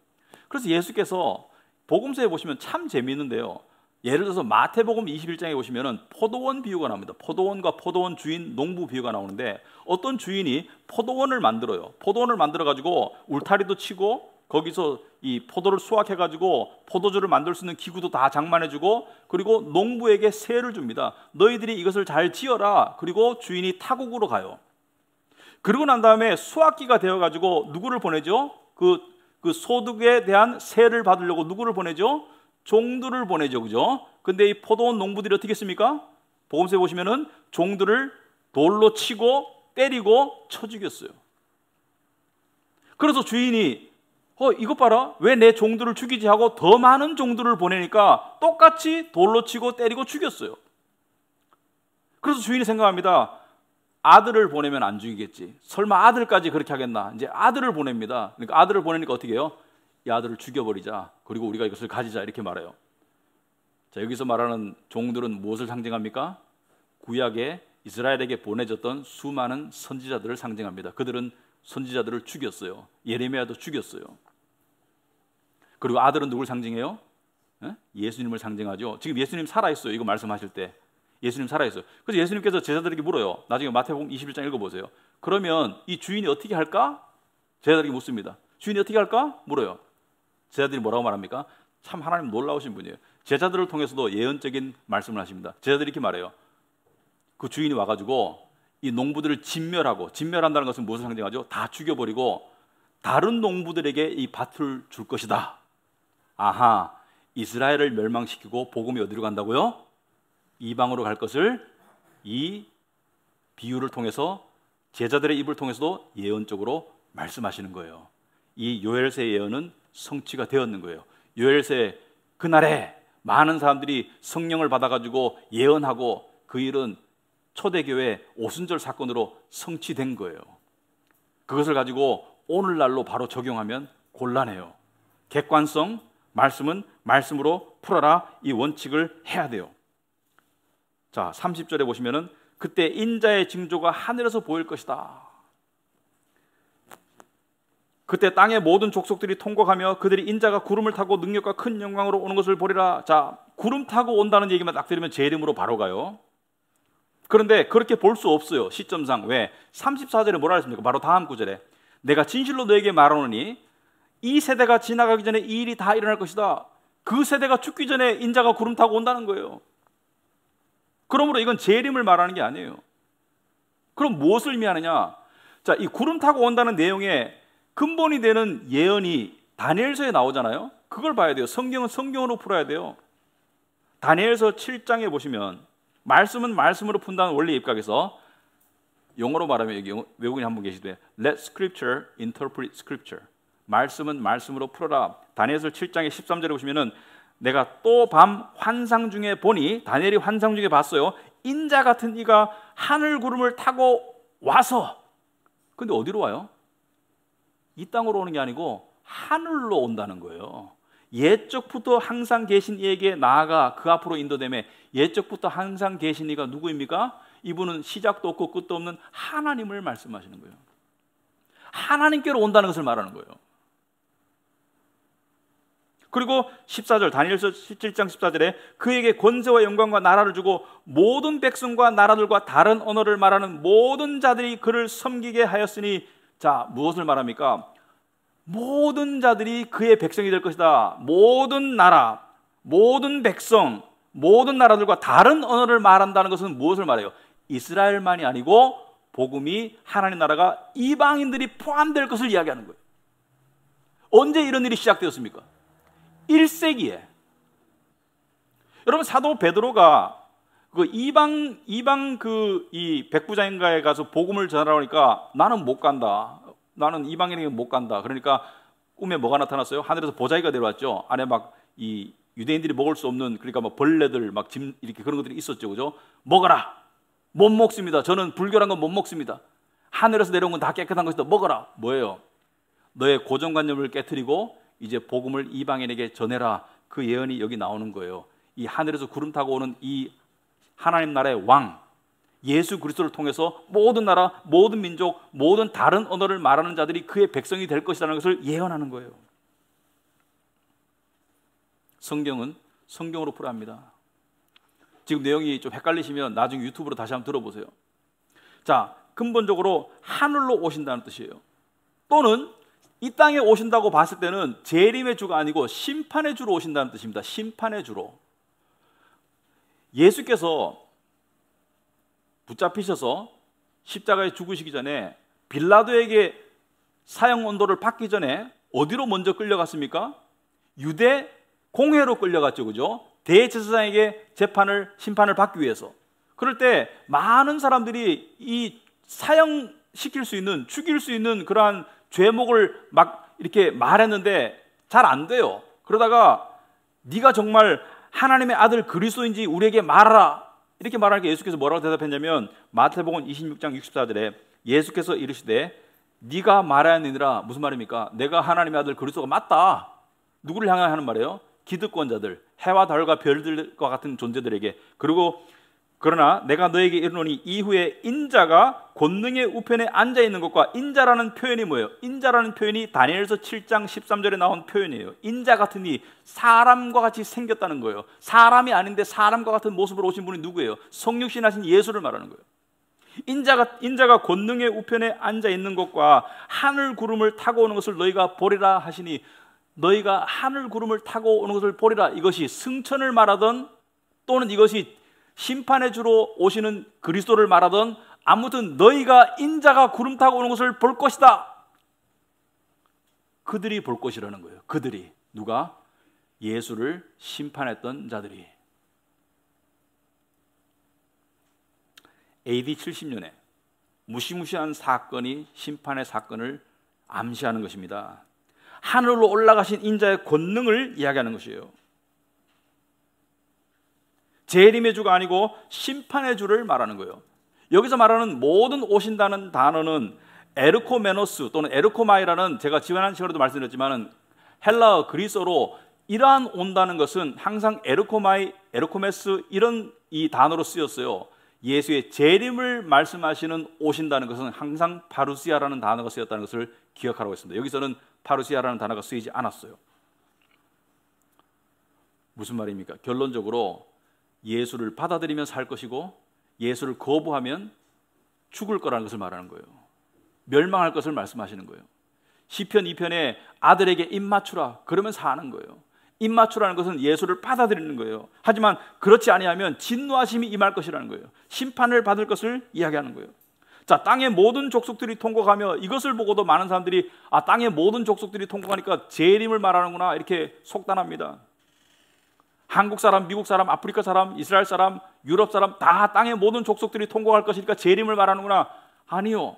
Speaker 1: 그래서 예수께서 복음서에 보시면 참 재미있는데요. 예를 들어서 마태복음 21장에 보시면 포도원 비유가 나옵니다. 포도원과 포도원 주인, 농부 비유가 나오는데, 어떤 주인이 포도원을 만들어요. 포도원을 만들어 가지고 울타리도 치고 거기서 이 포도를 수확해 가지고 포도주를 만들 수 있는 기구도 다 장만해 주고, 그리고 농부에게 세를 줍니다. 너희들이 이것을 잘 지어라. 그리고 주인이 타국으로 가요. 그러고 난 다음에 수확기가 되어 가지고 누구를 보내죠? 그 소득에 대한 세를 받으려고 누구를 보내죠? 종들을 보내죠. 그죠? 근데 이 포도원 농부들이 어떻게 했습니까? 복음서에 보시면은 종들을 돌로 치고 때리고 쳐 죽였어요. 그래서 주인이 이것 봐라, 왜 내 종들을 죽이지 하고 더 많은 종들을 보내니까 똑같이 돌로 치고 때리고 죽였어요. 그래서 주인이 생각합니다. 아들을 보내면 안 죽이겠지. 설마 아들까지 그렇게 하겠나? 이제 아들을 보냅니다. 그러니까 아들을 보내니까 어떻게 해요? 이 아들을 죽여버리자. 그리고 우리가 이것을 가지자. 이렇게 말해요. 자, 여기서 말하는 종들은 무엇을 상징합니까? 구약에 이스라엘에게 보내졌던 수많은 선지자들을 상징합니다. 그들은 선지자들을 죽였어요. 예레미야도 죽였어요. 그리고 아들은 누굴 상징해요? 예수님을 상징하죠. 지금 예수님 살아있어요. 이거 말씀하실 때 예수님 살아있어요. 그래서 예수님께서 제자들에게 물어요. 나중에 마태복음 21장 읽어보세요. 그러면 이 주인이 어떻게 할까? 제자들에게 묻습니다. 주인이 어떻게 할까? 물어요. 제자들이 뭐라고 말합니까? 참 하나님 놀라우신 분이에요. 제자들을 통해서도 예언적인 말씀을 하십니다. 제자들이 이렇게 말해요. 그 주인이 와가지고 이 농부들을 진멸한다는 것은 무엇을 상징하죠? 다 죽여버리고 다른 농부들에게 이 밭을 줄 것이다. 아하, 이스라엘을 멸망시키고 복음이 어디로 간다고요? 이방으로 갈 것을 이 비유를 통해서 제자들의 입을 통해서도 예언적으로 말씀하시는 거예요. 이 요엘서의 예언은 성취가 되었는 거예요. 요엘서의 그날에 많은 사람들이 성령을 받아가지고 예언하고 그 일은 초대교회 오순절 사건으로 성취된 거예요. 그것을 가지고 오늘날로 바로 적용하면 곤란해요. 객관성, 말씀은 말씀으로 풀어라, 이 원칙을 해야 돼요. 자, 30절에 보시면은 그때 인자의 징조가 하늘에서 보일 것이다. 그때 땅의 모든 족속들이 통곡하며 그들이 인자가 구름을 타고 능력과 큰 영광으로 오는 것을 보리라. 자, 구름 타고 온다는 얘기만 딱 들으면 제 이름으로 바로 가요. 그런데 그렇게 볼 수 없어요, 시점상. 왜? 34절에 뭐라 했습니까? 바로 다음 구절에 내가 진실로 너에게 말하노니 이 세대가 지나가기 전에 이 일이 다 일어날 것이다. 그 세대가 죽기 전에 인자가 구름 타고 온다는 거예요. 그러므로 이건 재림을 말하는 게 아니에요. 그럼 무엇을 의미하느냐? 자, 이 구름 타고 온다는 내용에 근본이 되는 예언이 다니엘서에 나오잖아요. 그걸 봐야 돼요. 성경은 성경으로 풀어야 돼요. 다니엘서 7장에 보시면 말씀은 말씀으로 푼다는 원리 입각에서 영어로 말하면 여기 외국인 한 분 계시대. Let Scripture interpret Scripture. 말씀은 말씀으로 풀어라. 다니엘서 7장의 13절에 보시면은 내가 또 밤 환상 중에 보니, 다니엘이 환상 중에 봤어요. 인자 같은 이가 하늘 구름을 타고 와서, 근데 어디로 와요? 이 땅으로 오는 게 아니고 하늘로 온다는 거예요. 옛적부터 항상 계신 이에게 나아가 그 앞으로 인도되매, 옛적부터 항상 계신 이가 누구입니까? 이분은 시작도 없고 끝도 없는 하나님을 말씀하시는 거예요. 하나님께로 온다는 것을 말하는 거예요. 그리고 14절, 다니엘서 17장 14절에 그에게 권세와 영광과 나라를 주고 모든 백성과 나라들과 다른 언어를 말하는 모든 자들이 그를 섬기게 하였으니, 자, 무엇을 말합니까? 모든 자들이 그의 백성이 될 것이다. 모든 나라, 모든 백성, 모든 나라들과 다른 언어를 말한다는 것은 무엇을 말해요? 이스라엘만이 아니고 복음이, 하나님 나라가 이방인들이 포함될 것을 이야기하는 거예요. 언제 이런 일이 시작되었습니까? 1세기에. 여러분, 사도 베드로가 그 이방 이 백부장인가에 가서 복음을 전하라니까 나는 못 간다. 나는 이방인에게 못 간다. 그러니까 꿈에 뭐가 나타났어요? 하늘에서 보자기가 내려왔죠. 안에 막 이 유대인들이 먹을 수 없는, 그러니까 막 벌레들, 막 짐, 이렇게 그런 것들이 있었죠, 그죠? 먹어라. 못 먹습니다. 저는 불결한 건 못 먹습니다. 하늘에서 내려온 건 다 깨끗한 것이다. 먹어라. 뭐예요? 너의 고정관념을 깨트리고 이제 복음을 이방인에게 전해라. 그 예언이 여기 나오는 거예요. 이 하늘에서 구름 타고 오는 이 하나님 나라의 왕 예수 그리스도를 통해서 모든 나라, 모든 민족, 모든 다른 언어를 말하는 자들이 그의 백성이 될 것이라는 것을 예언하는 거예요. 성경은 성경으로 풀어야 합니다. 지금 내용이 좀 헷갈리시면 나중에 유튜브로 다시 한번 들어보세요. 자, 근본적으로 하늘로 오신다는 뜻이에요. 또는 이 땅에 오신다고 봤을 때는 재림의 주가 아니고 심판의 주로 오신다는 뜻입니다. 심판의 주로. 예수께서 붙잡히셔서 십자가에 죽으시기 전에 빌라도에게 사형 언도를 받기 전에 어디로 먼저 끌려갔습니까? 유대 공회로 끌려갔죠, 그죠? 대제사장에게 심판을 받기 위해서. 그럴 때 많은 사람들이 이 사형시킬 수 있는, 죽일 수 있는 그러한 죄목을 막 이렇게 말했는데 잘 안 돼요. 그러다가 네가 정말 하나님의 아들 그리스도인지 우리에게 말하라. 이렇게 말하니까 예수께서 뭐라고 대답했냐면 마태복음 26장 64절에 예수께서 이르시되 네가 말하느니라. 무슨 말입니까? 내가 하나님의 아들 그리스도가 맞다. 누구를 향하여 하는 말이에요? 기득권자들, 해와 달과 별들과 같은 존재들에게. 그리고 그러나 내가 너에게 이르노니 이후에 인자가 권능의 우편에 앉아 있는 것과, 인자라는 표현이 뭐예요? 인자라는 표현이 다니엘서 7장 13절에 나온 표현이에요. 인자 같은 이, 사람과 같이 생겼다는 거예요. 사람이 아닌데 사람과 같은 모습으로 오신 분이 누구예요? 성육신 하신 예수를 말하는 거예요. 인자가 권능의 우편에 앉아 있는 것과 하늘 구름을 타고 오는 것을 너희가 보리라 하시니, 너희가 하늘 구름을 타고 오는 것을 보리라. 이것이 승천을 말하던, 또는 이것이 심판의 주로 오시는 그리스도를 말하던, 아무튼 너희가 인자가 구름 타고 오는 것을 볼 것이다. 그들이 볼 것이라는 거예요. 그들이. 누가? 예수를 심판했던 자들이. AD 70년에 무시무시한 사건이 심판의 사건을 암시하는 것입니다. 하늘로 올라가신 인자의 권능을 이야기하는 것이에요. 재림의 주가 아니고 심판의 주를 말하는 거예요. 여기서 말하는 모든 오신다는 단어는 에르코메노스 또는 에르코마이라는, 제가 지난 시간에도 말씀드렸지만 헬라어 그리스어로 이러한 온다는 것은 항상 에르코마이, 에르코메스 이런 이 단어로 쓰였어요. 예수의 재림을 말씀하시는 오신다는 것은 항상 파루시아라는 단어가 쓰였다는 것을 기억하라고 했습니다. 여기서는 파루시아라는 단어가 쓰이지 않았어요. 무슨 말입니까? 결론적으로 예수를 받아들이면 살 것이고 예수를 거부하면 죽을 거라는 것을 말하는 거예요. 멸망할 것을 말씀하시는 거예요. 시편 2편에 아들에게 입 맞추라 그러면 사는 거예요. 입 맞추라는 것은 예수를 받아들이는 거예요. 하지만 그렇지 아니하면 진노하심이 임할 것이라는 거예요. 심판을 받을 것을 이야기하는 거예요. 자, 땅의 모든 족속들이 통곡하며, 이것을 보고도 많은 사람들이 땅의 모든 족속들이 통곡하니까 재림을 말하는구나 이렇게 속단합니다. 한국 사람, 미국 사람, 아프리카 사람, 이스라엘 사람, 유럽 사람 다 땅의 모든 족속들이 통곡할 것이니까 재림을 말하는구나. 아니요.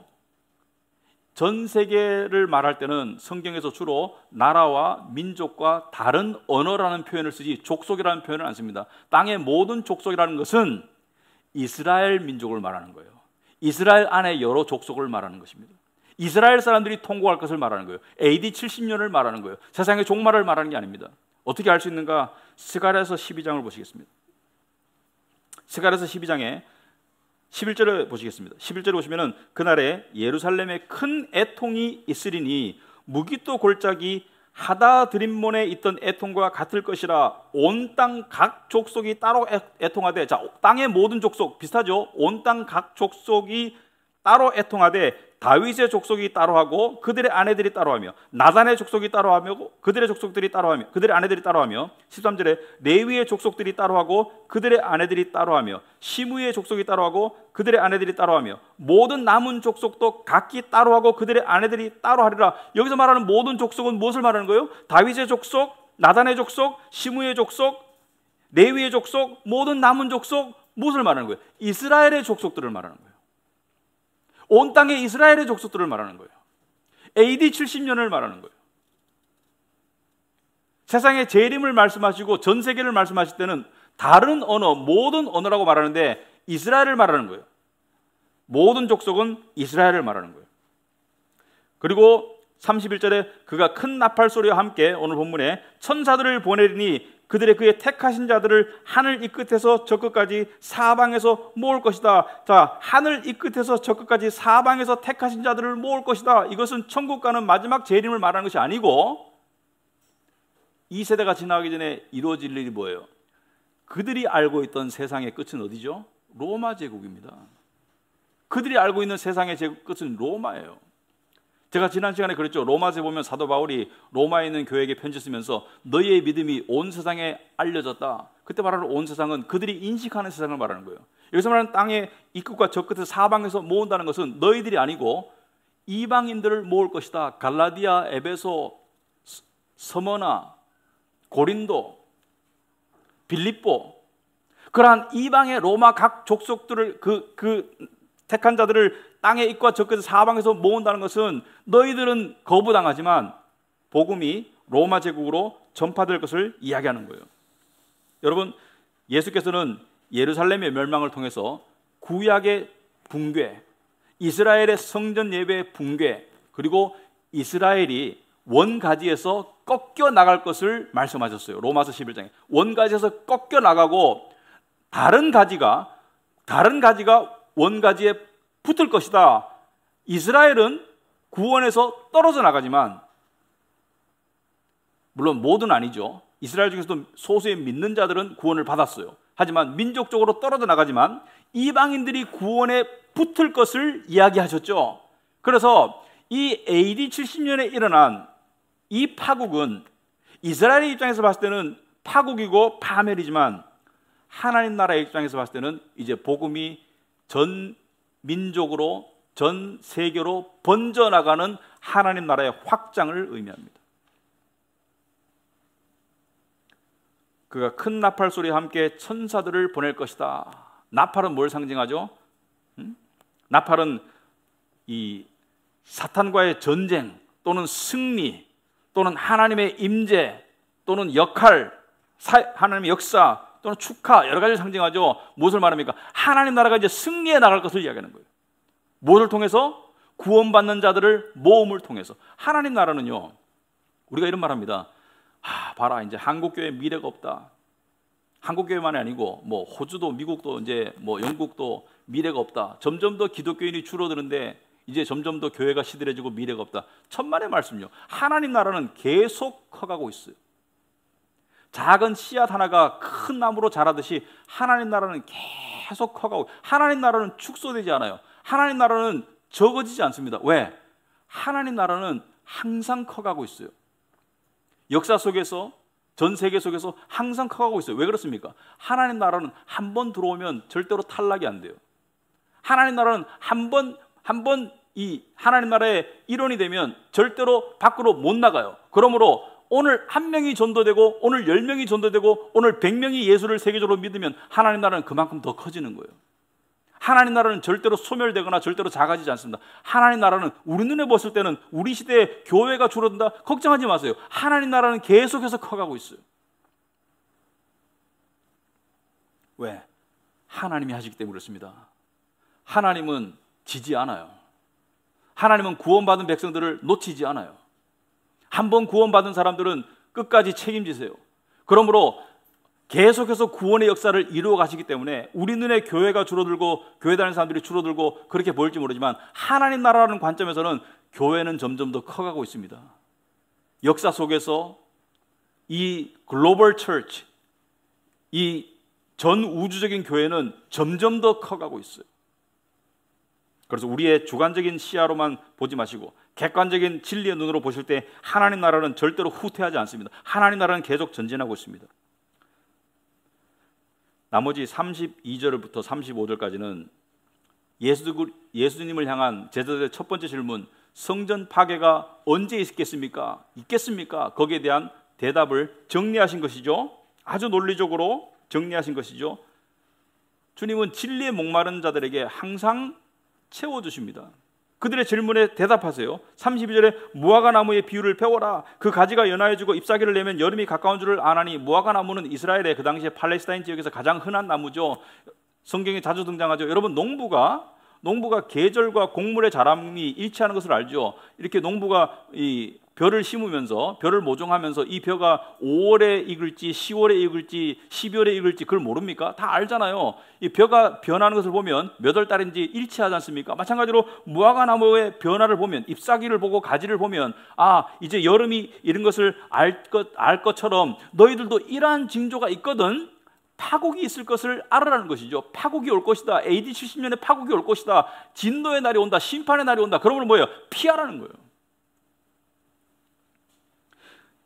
Speaker 1: 전 세계를 말할 때는 성경에서 주로 나라와 민족과 다른 언어라는 표현을 쓰지 족속이라는 표현을 안 씁니다. 땅의 모든 족속이라는 것은 이스라엘 민족을 말하는 거예요. 이스라엘 안에 여러 족속을 말하는 것입니다. 이스라엘 사람들이 통곡할 것을 말하는 거예요. AD 70년을 말하는 거예요. 세상의 종말을 말하는 게 아닙니다. 어떻게 알 수 있는가? 스가랴서 12장을 보시겠습니다. 스가랴서 12장에 11절을 보시겠습니다. 11절에 보시면은 그날에 예루살렘에 큰 애통이 있으리니 무기또 골짜기 하다드림몬에 있던 애통과 같을 것이라. 온 땅 각 족속이 따로 애통하되, 자, 땅의 모든 족속 비슷하죠? 온 땅 각 족속이 따로 애통하되 다윗의 족속이 따로하고 그들의 아내들이 따로하며, 나단의 족속이 따로하며 그들의 족속들이 따로하며 그들의 아내들이 따로하며, 13절에 레위의 족속들이 따로하고 그들의 아내들이 따로하며, 시므의 족속이 따로하고 그들의 아내들이 따로하며, 모든 남은 족속도 각기 따로하고 그들의 아내들이 따로하리라. 여기서 말하는 모든 족속은 무엇을 말하는 거예요? 다윗의 족속, 나단의 족속, 시므의 족속, 레위의 족속, 모든 남은 족속, 무엇을 말하는 거예요? 이스라엘의 족속들을 말하는 거예요. 온 땅의 이스라엘의 족속들을 말하는 거예요. AD 70년을 말하는 거예요. 세상의 재림을 말씀하시고 전 세계를 말씀하실 때는 다른 언어, 모든 언어라고 말하는데 이스라엘을 말하는 거예요. 모든 족속은 이스라엘을 말하는 거예요. 그리고 31절에 그가 큰 나팔 소리와 함께, 오늘 본문에 천사들을 보내리니 그들의 그의 택하신 자들을 하늘 이 끝에서 저 끝까지 사방에서 모을 것이다. 자, 하늘 이 끝에서 저 끝까지 사방에서 택하신 자들을 모을 것이다. 이것은 천국 가는 마지막 재림을 말하는 것이 아니고, 이 세대가 지나가기 전에 이루어질 일이 뭐예요? 그들이 알고 있던 세상의 끝은 어디죠? 로마 제국입니다. 그들이 알고 있는 세상의 끝은 로마예요. 제가 지난 시간에 그랬죠. 로마서에 보면 사도 바울이 로마에 있는 교회에게 편지 쓰면서 너희의 믿음이 온 세상에 알려졌다. 그때 말하는 온 세상은 그들이 인식하는 세상을 말하는 거예요. 여기서 말하는 땅의 이 끝과 저 끝에서 사방에서 모은다는 것은 너희들이 아니고 이방인들을 모을 것이다. 갈라디아, 에베소, 서머나, 고린도, 빌립보, 그러한 이방의 로마 각 족속들을 그 택한 자들을 땅의 입과 저 끝에서 사방에서 모은다는 것은 너희들은 거부당하지만 복음이 로마 제국으로 전파될 것을 이야기하는 거예요. 여러분, 예수께서는 예루살렘의 멸망을 통해서 구약의 붕괴, 이스라엘의 성전 예배의 붕괴, 그리고 이스라엘이 원가지에서 꺾여 나갈 것을 말씀하셨어요. 로마서 11장에 원가지에서 꺾여 나가고 다른 가지가 원가지에 붙을 것이다. 이스라엘은 구원에서 떨어져 나가지만, 물론 모두는 아니죠. 이스라엘 중에서도 소수의 믿는 자들은 구원을 받았어요. 하지만 민족적으로 떨어져 나가지만 이방인들이 구원에 붙을 것을 이야기하셨죠. 그래서 이 AD 70년에 일어난 이 파국은 이스라엘의 입장에서 봤을 때는 파국이고 파멸이지만, 하나님 나라의 입장에서 봤을 때는 이제 복음이 전 민족으로, 전 세계로 번져나가는 하나님 나라의 확장을 의미합니다. 그가 큰 나팔 소리와 함께 천사들을 보낼 것이다. 나팔은 뭘 상징하죠? 나팔은 이 사탄과의 전쟁 또는 승리 또는 하나님의 임재 또는 역할, 하나님의 역사 또는 축하 여러 가지를 상징하죠. 무엇을 말합니까? 하나님 나라가 이제 승리해 나갈 것을 이야기하는 거예요. 무엇을 통해서? 구원받는 자들을 모음을 통해서. 하나님 나라는요, 우리가 이런 말합니다. 봐라, 이제 한국교회 미래가 없다. 한국교회만이 아니고 뭐 호주도 미국도 이제 뭐 영국도 미래가 없다. 점점 더 기독교인이 줄어드는데 이제 점점 더 교회가 시들해지고 미래가 없다. 천만의 말씀요. 하나님 나라는 계속 커가고 있어요. 작은 씨앗 하나가 큰 나무로 자라듯이 하나님 나라는 계속 커가고, 하나님 나라는 축소되지 않아요. 하나님 나라는 적어지지 않습니다. 왜? 하나님 나라는 항상 커가고 있어요. 역사 속에서, 전 세계 속에서 항상 커가고 있어요. 왜 그렇습니까? 하나님 나라는 한 번 들어오면 절대로 탈락이 안 돼요. 하나님 나라는 한 번 이 하나님 나라의 일원이 되면 절대로 밖으로 못 나가요. 그러므로 오늘 한 명이 전도되고 오늘 10명이 전도되고 오늘 100명이 예수를 세계적으로 믿으면 하나님 나라는 그만큼 더 커지는 거예요. 하나님 나라는 절대로 소멸되거나 절대로 작아지지 않습니다. 하나님 나라는 우리 눈에 봤을 때는 우리 시대에 교회가 줄어든다? 걱정하지 마세요. 하나님 나라는 계속해서 커가고 있어요. 왜? 하나님이 하시기 때문에 그렇습니다. 하나님은 지지 않아요. 하나님은 구원받은 백성들을 놓치지 않아요. 한번 구원받은 사람들은 끝까지 책임지세요. 그러므로 계속해서 구원의 역사를 이루어 가시기 때문에 우리 눈에 교회가 줄어들고 교회 다니는 사람들이 줄어들고 그렇게 보일지 모르지만 하나님 나라라는 관점에서는 교회는 점점 더 커가고 있습니다. 역사 속에서 이 글로벌 처치, 이 전 우주적인 교회는 점점 더 커가고 있어요. 그래서 우리의 주관적인 시야로만 보지 마시고 객관적인 진리의 눈으로 보실 때 하나님 나라는 절대로 후퇴하지 않습니다. 하나님 나라는 계속 전진하고 있습니다. 나머지 32절부터 35절까지는 예수님을 향한 제자들의 첫 번째 질문, 성전 파괴가 언제 있겠습니까? 거기에 대한 대답을 정리하신 것이죠. 아주 논리적으로 정리하신 것이죠. 주님은 진리에 목마른 자들에게 항상 채워주십니다. 그들의 질문에 대답하세요. 32절에 무화과 나무의 비유를 배워라. 그 가지가 연하여지고 잎사귀를 내면 여름이 가까운 줄을 아나니. 무화과 나무는 이스라엘의 그 당시에 팔레스타인 지역에서 가장 흔한 나무죠. 성경에 자주 등장하죠. 여러분, 농부가 계절과 곡물의 자람이 일치하는 것을 알죠. 이렇게 농부가 이 벼를 심으면서, 벼를 모종하면서 이 벼가 5월에 익을지 10월에 익을지 12월에 익을지 그걸 모릅니까? 다 알잖아요. 이 벼가 변하는 것을 보면 몇 월 달인지 일치하지 않습니까? 마찬가지로 무화과 나무의 변화를 보면, 잎사귀를 보고 가지를 보면 이제 여름이 이런 것을 알 것처럼 너희들도 이러한 징조가 있거든. 파국이 있을 것을 알아라는 것이죠. 파국이 올 것이다. AD 70년에 파국이 올 것이다. 진노의 날이 온다. 심판의 날이 온다. 그러면 뭐예요? 피하라는 거예요.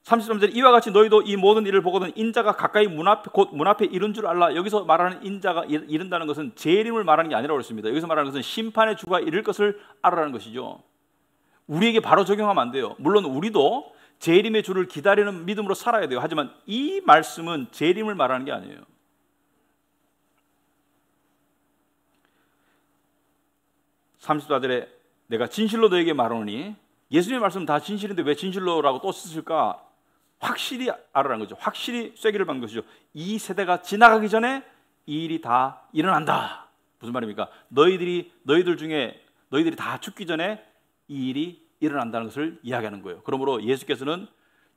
Speaker 1: 33절에 이와 같이 너희도 이 모든 일을 보거든 인자가 가까이 곧 문 앞에 이른 줄 알라. 여기서 말하는 인자가 이른다는 것은 재림을 말하는 게 아니라고 그랬습니다. 여기서 말하는 것은 심판의 주가 이를 것을 알아라는 것이죠. 우리에게 바로 적용하면 안 돼요. 물론 우리도 재림의 주를 기다리는 믿음으로 살아야 돼요. 하지만 이 말씀은 재림을 말하는 게 아니에요. 34절에 내가 진실로 너에게 말하노니, 예수님의 말씀은 다 진실인데 왜 진실로라고 또 쓰실까? 확실히 알아라는 거죠. 확실히 쐐기를 박는 것이죠. 이 세대가 지나가기 전에 이 일이 다 일어난다. 무슨 말입니까? 너희들 중에 너희들이 다 죽기 전에 이 일이 일어난다는 것을 이야기하는 거예요. 그러므로 예수께서는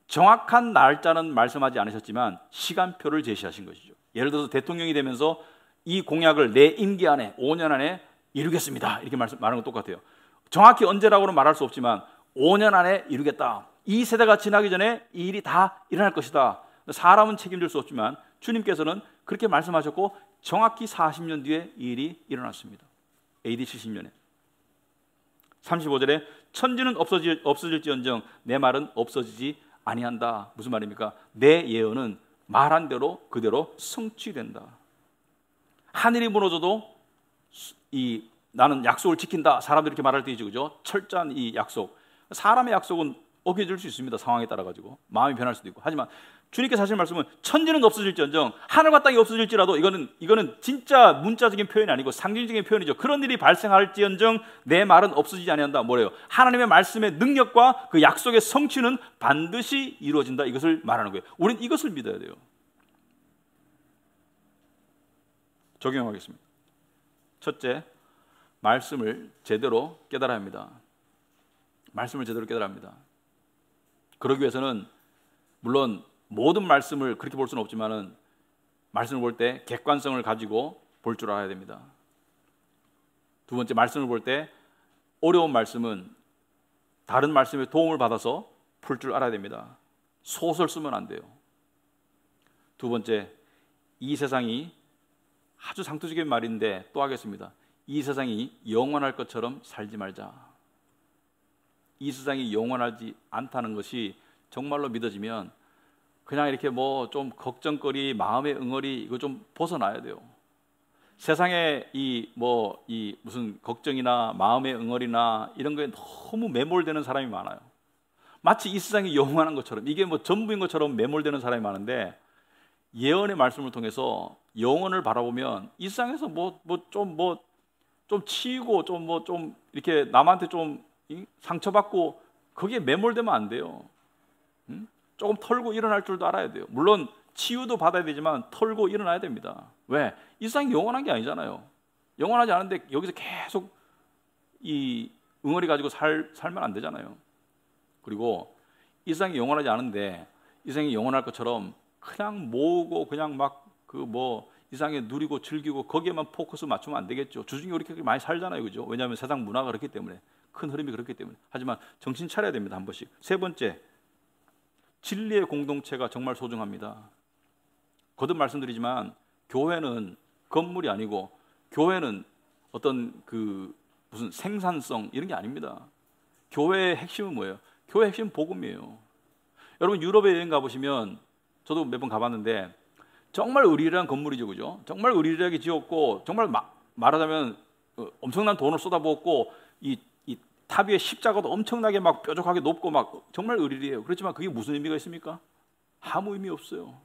Speaker 1: 정확한 날짜는 말씀하지 않으셨지만 시간표를 제시하신 것이죠. 예를 들어서 대통령이 되면서 이 공약을 내 임기 안에 5년 안에 이루겠습니다. 이렇게 말하는 건 똑같아요. 정확히 언제라고는 말할 수 없지만 5년 안에 이루겠다. 이 세대가 지나기 전에 이 일이 다 일어날 것이다. 사람은 책임질 수 없지만 주님께서는 그렇게 말씀하셨고 정확히 40년 뒤에 이 일이 일어났습니다. AD 70년에. 35절에 천지는 없어질지언정 내 말은 없어지지 아니한다. 무슨 말입니까? 내 예언은 말한 대로 그대로 성취된다. 하늘이 무너져도 나는 약속을 지킨다. 사람들이 이렇게 말할 때 있죠, 그죠? 철저한 이 약속. 사람의 약속은 어겨질 수 있습니다. 상황에 따라 가지고 마음이 변할 수도 있고. 하지만 주님께서 하신 말씀은 천지는 없어질지언정 하늘과 땅이 없어질지라도 이거는 진짜 문자적인 표현이 아니고 상징적인 표현이죠. 그런 일이 발생할지언정 내 말은 없어지지 아니한다. 뭐래요? 하나님의 말씀의 능력과 그 약속의 성취는 반드시 이루어진다. 이것을 말하는 거예요. 우리는 이것을 믿어야 돼요. 적용하겠습니다. 첫째, 말씀을 제대로 깨달아야 합니다. 말씀을 제대로 깨달아야 합니다. 그러기 위해서는 물론 모든 말씀을 그렇게 볼 수는 없지만은 말씀을 볼 때 객관성을 가지고 볼 줄 알아야 됩니다. 두 번째, 말씀을 볼 때 어려운 말씀은 다른 말씀의 도움을 받아서 풀 줄 알아야 됩니다. 소설 쓰면 안 돼요. 두 번째, 이 세상이 아주 상투적인 말인데 또 하겠습니다. 이 세상이 영원할 것처럼 살지 말자. 이 세상이 영원하지 않다는 것이 정말로 믿어지면 그냥 이렇게 뭐 좀 걱정거리, 마음의 응어리 이거 좀 벗어나야 돼요. 세상에 이 무슨 걱정이나 마음의 응어리나 이런 거에 너무 매몰되는 사람이 많아요. 마치 이 세상이 영원한 것처럼 이게 뭐 전부인 것처럼 매몰되는 사람이 많은데 예언의 말씀을 통해서 영혼을 바라보면 이 세상에서 좀 치이고 좀 이렇게 남한테 좀 상처받고 거기에 매몰되면 안 돼요. 조금 털고 일어날 줄도 알아야 돼요. 물론 치유도 받아야 되지만 털고 일어나야 됩니다. 왜? 이 세상이 영원한 게 아니잖아요. 영원하지 않은데 여기서 계속 이 응어리 가지고 살면 안 되잖아요. 그리고 이 세상이 영원하지 않은데 이 세상이 영원할 것처럼 그냥 모으고 그냥 막 이 세상에 누리고 즐기고 거기에만 포커스 맞추면 안 되겠죠. 주중에 우리 많이 살잖아요, 그죠? 왜냐하면 세상 문화가 그렇기 때문에, 큰 흐름이 그렇기 때문에. 하지만 정신 차려야 됩니다, 한 번씩. 세 번째, 진리의 공동체가 정말 소중합니다. 거듭 말씀드리지만 교회는 건물이 아니고 교회는 어떤 무슨 생산성 이런 게 아닙니다. 교회의 핵심은 뭐예요? 교회의 핵심은 복음이에요. 여러분 유럽에 여행 가보시면 저도 몇 번 가봤는데 정말 의리란 건물이죠, 그죠? 정말 의리하게 지었고 정말 말하자면 엄청난 돈을 쏟아부었고 이 탑 위에 십자가도 엄청나게 막 뾰족하게 높고 막 정말 의리해요. 그렇지만 그게 무슨 의미가 있습니까? 아무 의미 없어요.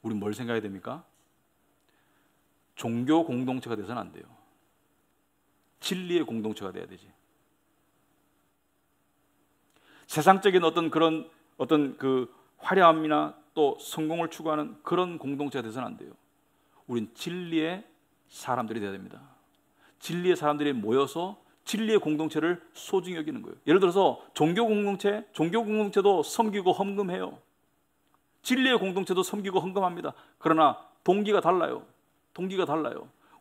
Speaker 1: 우린 뭘 생각해야 됩니까? 종교 공동체가 돼서는 안 돼요. 진리의 공동체가 돼야 되지. 세상적인 어떤 화려함이나 또 성공을 추구하는 그런 공동체가 돼서는 안 돼요. 우린 진리의 사람들이 돼야 됩니다. 진리의 사람들이 모여서 진리의 공동체를 소중히 여기는 거예요. 예를 들어서 종교 공동체도 섬기고 헌금해요. 진리의 공동체도 섬기고 헌금합니다. 그러나 동기가 달라요.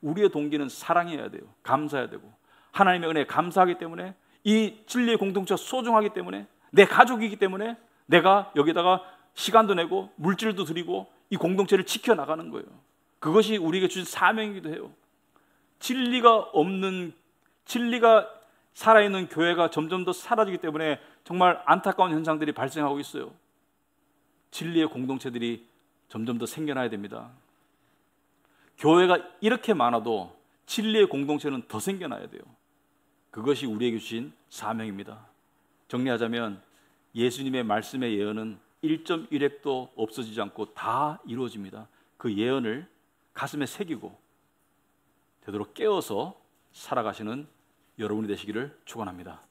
Speaker 1: 우리의 동기는 사랑해야 돼요. 감사해야 되고 하나님의 은혜에 감사하기 때문에 이 진리의 공동체가 소중하기 때문에 내 가족이기 때문에 내가 여기다가 시간도 내고 물질도 드리고 이 공동체를 지켜나가는 거예요. 그것이 우리에게 주신 사명이기도 해요. 진리가 살아있는 교회가 점점 더 사라지기 때문에 정말 안타까운 현상들이 발생하고 있어요. 진리의 공동체들이 점점 더 생겨나야 됩니다. 교회가 이렇게 많아도 진리의 공동체는 더 생겨나야 돼요. 그것이 우리에게 주신 사명입니다. 정리하자면 예수님의 말씀의 예언은 1.1획도 없어지지 않고 다 이루어집니다. 그 예언을 가슴에 새기고 되도록 깨어서 살아가시는 여러분이 되시기를 축원합니다.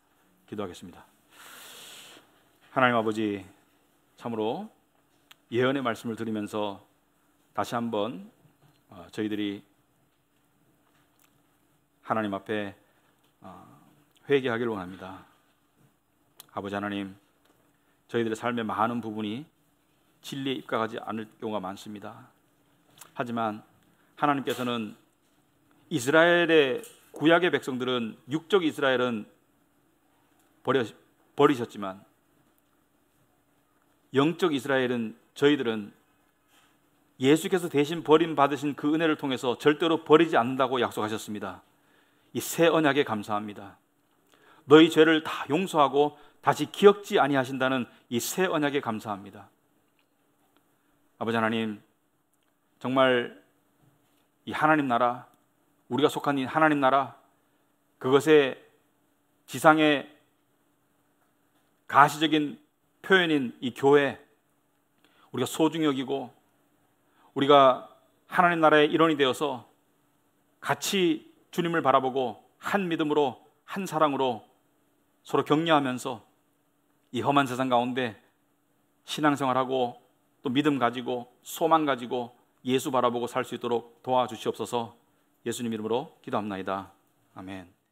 Speaker 1: 기도하겠습니다. 하나님 아버지, 참으로 예언의 말씀을 들으면서 다시 한번 저희들이 하나님 앞에 회개하기를 원합니다. 아버지 하나님, 저희들의 삶의 많은 부분이 진리에 입각하지 않을 경우가 많습니다. 하지만 하나님께서는 이스라엘의 구약의 백성들은, 육적 이스라엘은 버리셨지만 영적 이스라엘은, 저희들은 예수께서 대신 버림받으신 그 은혜를 통해서 절대로 버리지 않는다고 약속하셨습니다. 이 새 언약에 감사합니다. 너희 죄를 다 용서하고 다시 기억지 아니하신다는 이 새 언약에 감사합니다. 아버지 하나님, 정말 이 하나님 나라, 우리가 속한 이 하나님 나라, 그것에 지상의 가시적인 표현인 이 교회, 우리가 소중히 여기고 우리가 하나님 나라의 일원이 되어서 같이 주님을 바라보고 한 믿음으로, 한 사랑으로 서로 격려하면서 이 험한 세상 가운데 신앙생활하고 또 믿음 가지고 소망 가지고 예수 바라보고 살 수 있도록 도와주시옵소서. 예수님 이름으로 기도합나이다. 아멘.